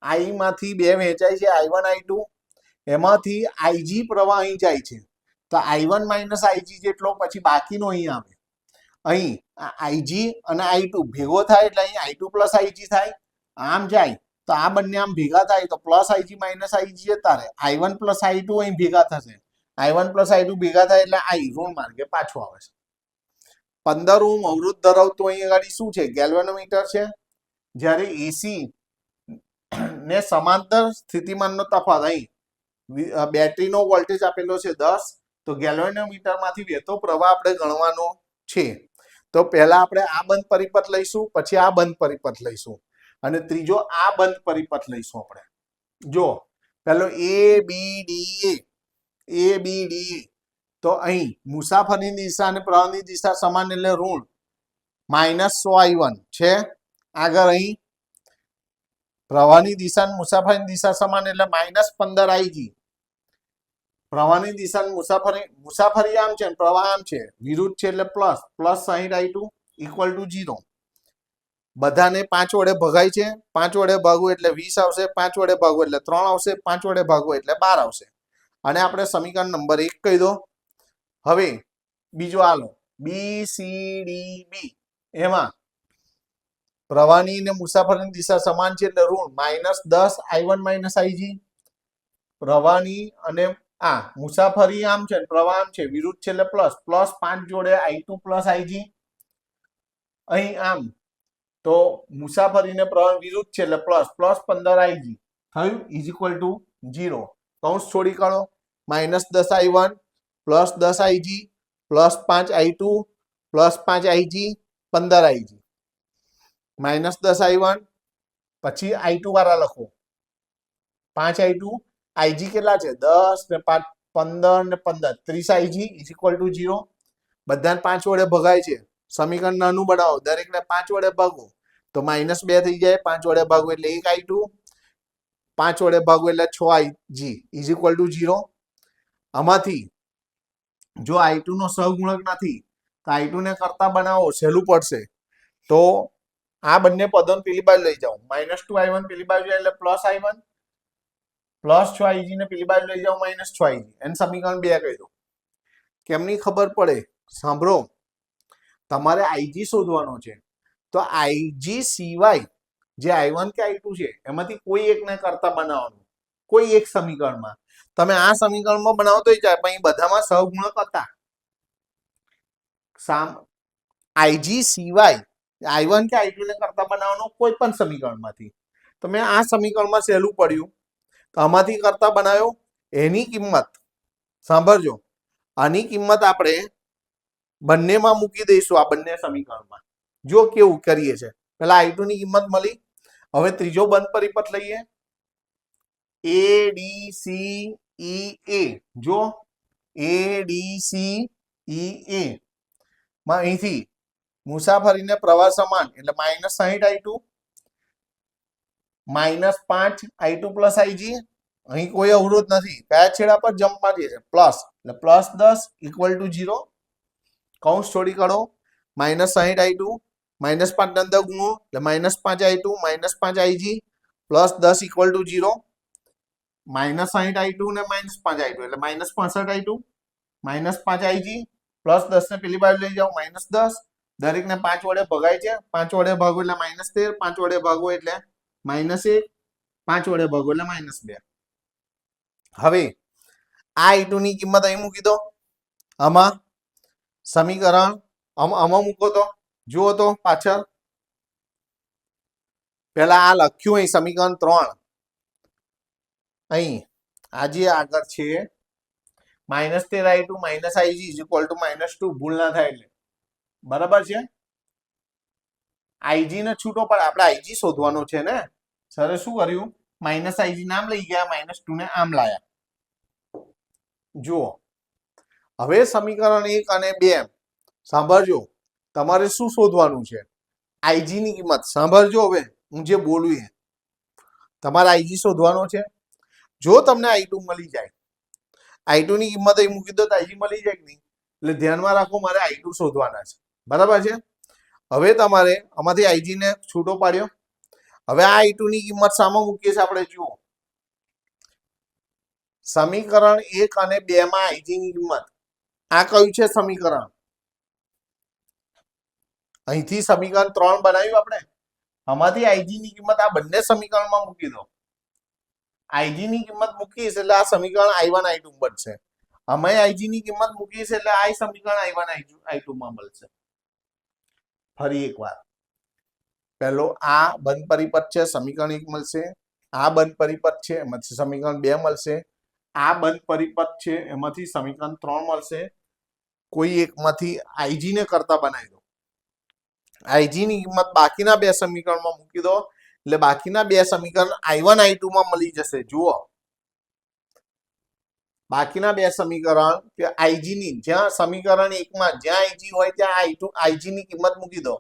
આઈ માંથી બે વહેંચાય છે, I1 I2, એમાંથી આઈજી પ્રવાહ અહીં જાય છે, તો I1 માઇનસ આઈજી જેટલો પછી બાકીનો અહીં આવે. અહીં આઈજી અને I2 ભેગો થાય એટલે અહીં I2 પ્લસ આઈજી થાય, આમ જાય તો આ બંને આમ ભેગા થાય તો પ્લસ આઈજી માઇનસ આઈજી જતા રહે, I1 પ્લસ I2 અહીં ભેગા થશે, I1 પ્લસ I2 ભેગા થાય એટલે I ઋણ માર્ગે પાછો આવે છે. 15 ઓહ્મ અવરોધ ધરાવતું અહીં આગળ શું છે? ગેલ્વેનોમીટર છે. જ્યારે એસી ને સમાંતર સ્થિતિમાનનો તફાવત, અહીં બેટરીનો વોલ્ટેજ આપેલો છે 10, તો ગેલ્વેનોમીટર માંથી વહેતો પ્રવાહ આપણે ગણવાનો છે. તો પહેલા આપણે આ બંધ પરિપથ લઈશું, પછી આ બંધ પરિપથ લઈશું અને ત્રીજો આ બંધ પરિપથ લઈશું. આપણે જો પહેલો ABDA તો અહીં મુસાફરીની દિશા અને પ્રવાહની દિશા સમાન એટલે ઋણ -100 I1 છે. આગળ અહીં પ્રવાહની દિશા અને મુસાફરીની દિશા સમાન એટલે -15 IG. પ્રવાહની દિશા અને મુસાફરી આમ છે, પ્રવાહ આમ છે, વિરુદ્ધ છે એટલે પ્લસ 60 I2 ઇક્વલ ટુ 0. બધાને 5 વડે ભગાય છે, 5 વડે ભાગવું એટલે 20 આવશે, 5 વડે ભાગવું એટલે 3 આવશે, 5 વડે ભાગવું એટલે 12 આવશે. અને આપણે સમીકરણ નંબર 1 કહી દો. હવે બીજો આલો BCDB, એમાં પ્રવાહની અને મુસાફરીની દિશા સમાન છે એટલે ઋણ -10 I1 માઇનસ આઈજી. પ્રવાહની અને મુસાફરી આમ છે, પ્રવાહ આમ છે, વિરુદ્ધ છે એટલે પ્લસ 5 જોડે I2 પ્લસ આઈજી. અહીં આમ તો મુસાફરીને પ્રવાહ વિરુદ્ધ છે એટલે પ્લસ 15 IG થયું ઇઝ ઇક્વલ ટુ 0. કૌંસ છોડી કાઢો, -10 I1 plus 10 IG plus 5 I2 plus 5 IG 15 IG, -10 I1 પછી I2 વાળા લખો 5 I2, IG કેટલા છે 10 ને 5 15 ને 15 30 IG ઇઝ ઇક્વલ ટુ 0. બધાને 5 વડે ભગાય છે, સમીકરણ નાનું બનાવો, દરેકને 5 વડે ભાગો તો -2 થઈ જાય, 5 વડે ભાગો એટલે 1 I2, 5 વડે ભાગો એટલે 6 IG ઇઝ ઇક્વલ ટુ 0. આમાંથી જો I2 નો સહગુણક નથી તો I2 ને કરતા બનાવો, સહેલું પડશે. તો આ બંને પદોને પેલી બાજુ લઈ જાઓ, -2 I1 પેલી બાજુ જાય એટલે પ્લસ I1, પ્લસ 6 IG ને પેલી બાજુ લઈ જાઓ -6 IG, એને સમીકરણ 2 કહી દો. કેમની ખબર પડે? સાંભળો, તમારે IG શોધવાનો છે, તો IG સિવાય જે I1 કે I2 છે એમાંથી કોઈ એકને કરતા બનાવવાનું, કોઈ એક સમીકરણમાં. તમે આ સમીકરણમાં બનાવો તો જાય, પણ બધામાં સહગુણક હતા. IG સિવાય I1 કે I2 ને કરતા બનાવવાનો કોઈ પણ સમીકરણમાંથી. તમે આ સમીકરણમાં સહેલું પડ્યું તો આમાંથી કરતા બનાવ્યો, એની કિંમત સાંભળજો, આની કિંમત આપણે બંનેમાં મૂકી દઈશું, આ બંને સમીકરણમાં. જો કેવું કરીએ છે, પેલા I2 ની કિંમત મળી. હવે ત્રીજો બંધ પરિપથ લઈએ, ADCEA. જો ADCEA માં અહીંથી મુસાફરીને પ્રવાહ સમાન એટલે -60 I2 -5 I2 પ્લસ IG. અહીં કોઈ અવરોધ નથી, કયા છેડા પર જમ્પ મારીએ છે પ્લસ, એટલે +10 ઇક્વલ ટુ 0. કૌંસ છોડી કાઢો, -60 I2 -5 ના અંદર ગુણો એટલે -5 I2 -5 IG plus 10 equal to 0. -60 I2 ને -5 I2 એટલે -65 I2 -5 IG પ્લસ 10 ને પેલી બાજુ લઈ જાઓ -10. દરેકને 5 વડે ભગાય છે, 5 વડે ભાગો એટલે -13, 5 વડે ભાગો એટલે -1, 5 વડે ભાગો એટલે -2. હવે આ I2 ની કિંમત અહીં મૂકી દો, આમાં સમીકરણ આમાં મૂકો તો જુઓ તો પાછળ પેલા આ લખ્યું અહીં સમીકરણ 3, અહીં આજે આગળ છે -13 I2 -IG is equal to -2, ભૂલ ના થાય એટલે. બરાબર છે, IG ને છૂટો પડે, આપણે IG શોધવાનો છે ને. સરે શું કર્યું? -IG નામ લઈ ગયા, -2 ને આમ લાયા. જુઓ હવે સમીકરણ 1 અને 2 સાંભળજો, તમારે શું શોધવાનું છે? IG ની કિંમત. સાંભળજો, હવે હું જે બોલું એ તમારે IG શોધવાનો છે. જો તમને I2 મળી જાય, I2 ની કિંમત અહીં મૂકી દો તો IG મળી જાય કે નહીં? એટલે ધ્યાનમાં રાખો મારે I2 શોધવાના છે, બરાબર છે. હવે તમારે આમાંથી IG ને છૂટો પાડ્યો. હવે આ I2 ની કિંમત સામે મૂકીએ છીએ આપણે. જુઓ, સમીકરણ 1 અને 2 માં IG ની કિંમત, આ કયું છે સમીકરણ? અહીંથી સમીકરણ 3 બનાવ્યું આપણે. આમાંથી IG ની કિંમત આ બંને સમીકરણમાં મૂકી દો. IG ની કિંમત મૂકીશ એટલે આ સમીકરણ I1 I2 બનશે. અમે IG ની કિંમત મૂકીશ એટલે આ સમીકરણ I1 I2 માં મળશે. ફરી એકવાર, પહેલો આ બંધ પરિપથ છે, સમીકરણ 1 મળશે. આ બંધ પરિપથ છે, એમાંથી સમીકરણ 2 મળશે. આ બંધ પરિપથ છે, એમાંથી સમીકરણ 3 મળશે. કોઈ એકમાંથી IG ને કરતા બનાવી દો. IG ની કિંમત બાકીના બે સમીકરણમાં મૂકી દો એટલે બાકીના બે સમીકરણ I1 I2 માં મળી જશે. જુઓ, બાકીના બે સમીકરણ કે IG ની, જ્યાં સમીકરણ 1 માં જ્યાં IG હોય ત્યાં IG ની કિંમત મૂકી દો.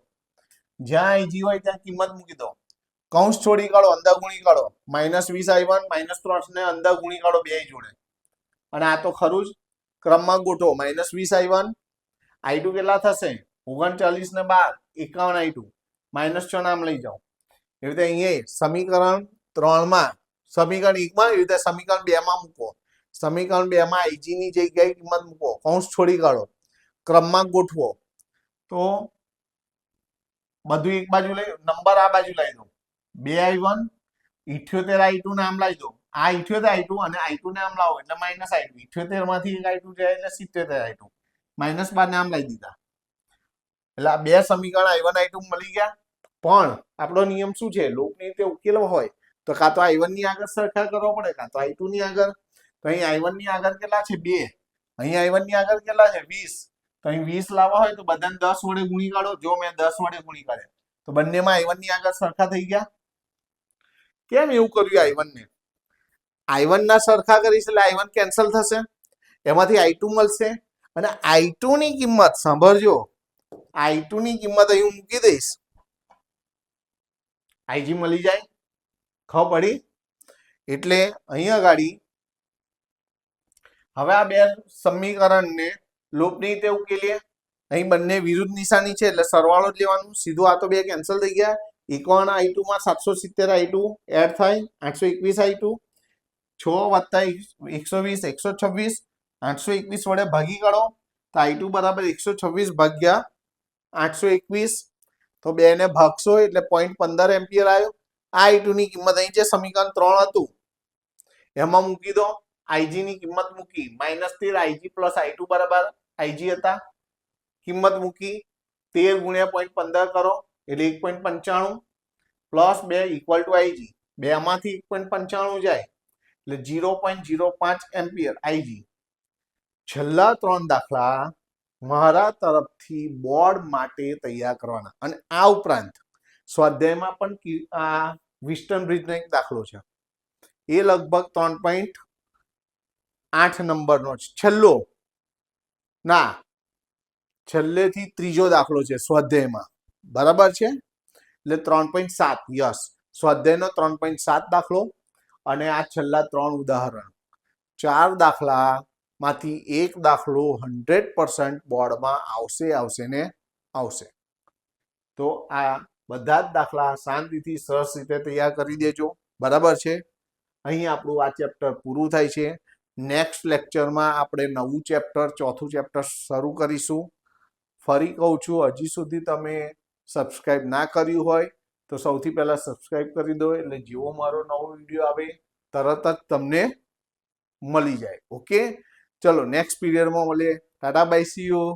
જ્યાં IG હોય ત્યાં કિંમત મૂકી દો. કૌંસ છોડી કાઢો, અંદર ગુણી કાઢો. -20 I1 -3 ને અંદર ગુણી કાઢો બે જોડે. અને આ તો ખરું જ, ક્રમમાં ગોઠવો. -20 I1, I2 કેટલા થશે? 39 ને 12 51 I2, -6 નામ લઈ જાઓ. એવી રીતે અહીંયા સમીકરણ 3 માં, સમીકરણ 1 માં, એવી રીતે સમીકરણ 2 માં મૂકો. સમીકરણ 2 માં IG ની જગ્યાએ કિંમત મૂકો, કૌંસ છોડી કાઢો, ક્રમમાં ગોઠવો. તો બધું એક બાજુ લઈ, નંબર આ બાજુ લઈ દો. 2 I1, 78 I2 નામ લઈ દો. આ 78 I2 અને I2 નામ લાવો એટલે -I2. 78 માંથી એક I2 જાય એટલે 77 I2, -12 નામ લઈ દીધા. એટલે આ બે સમીકરણ I1 I2 મળી ગયા. પણ આપણો નિયમ શું છે? લૂપની રીતે ઉકેલો હોય તો કાં તો I1 ની આગળ સરખા કરવો પડે, કાં તો I2 ની આગળ. તો અહીં I1 ની આગળ કેટલા છે? 2. અહીં I1 ની આગળ કેટલા છે? 20. તો અહીં 20 લાવવા હોય તો બધાને 10 વડે ગુણી કાઢો. જો મેં 10 વડે ગુણી કાઢ્યા તો બંનેમાં I1 ની આગળ સરખા થઈ ગયા. કેમ એવું કર્યું I1 ને? I1 ના સરખા કરીશ એટલે I1 કેન્સલ થશે, એમાંથી I2 મળશે. અને I2 ની કિંમત સાંભળજો, I2 ની કિંમત અહીં મૂકી દઈશ, IG મળી જાય. ખબર પડી? એટલે અહીંયા ગાડી હવે આ બે સમીકરણને લૂપની રીતે ઉકેલીએ. અહીં બંને વિરુદ્ધ નિશાની છે એટલે સરવાળો જ લેવાનું. સીધું આ તો બે કેન્સલ થઈ ગયા. 51 I2 માં 770 I2 એડ થાય, 821 I2. 6 + 120 126, 821 વડે ભાગી કાઢો તો I2 બરાબર 126 ભાગ્યા 821. તો 2 ને ભાગશો એટલે 0.15 એમ્પિયર આવ્યો. આ I2 ની કિંમત અહીં જે સમીકરણ 3 હતું એમાં મૂકી દો. IG ની કિંમત મૂકી, -13 IG + I2 બરાબર IG હતા. કિંમત મૂકી, 13 ગુણ્યા 0.15 કરો એટલે 1.95 પ્લસ 2 = IG. 2 માંથી 1.95 જાય એટલે 0.05 એમ્પિયર IG. છેલ્લા 3 દાખલા મારા તરફથી બોર્ડ માટે તૈયાર કરવાના. અને આ ઉપરાંત સ્વાધ્યાયમાં પણ આ વિસ્ટન બ્રિજનો એક દાખલો છે, એ લગભગ 3.8 નંબરનો છે. છેલ્લો ના, છેલ્લેથી ત્રીજો દાખલો છે સ્વાધ્યાયમાં, બરાબર છે? એટલે 3.7, યસ, સ્વાધ્યાયનો 3.7 દાખલો. અને આ છેલ્લા 3 ઉદાહરણ. 4 દાખલા માંથી એક દાખલો 100% બોર્ડમાં આવશે ને આવશે. તો આ બધા જ દાખલા શાંતિથી સરસ રીતે તૈયાર કરી દેજો, બરાબર છે? અહીં આપણું આ ચેપ્ટર પૂરું થાય છે. નેક્સ્ટ લેક્ચરમાં આપણે નવું ચેપ્ટર, ચોથું ચેપ્ટર શરૂ કરીશું. ફરી કહું છું, હજી સુધી તમે સબસ્ક્રાઇબ ના કર્યું હોય તો સૌથી પહેલા સબસ્ક્રાઇબ કરી દો, એટલે જેવો મારો નવો વિડીયો આવે તરત જ તમને મળી જાય. ઓકે, ચલો નેક્સ્ટ પીરિયડમાં મળીએ. Tata by, C you.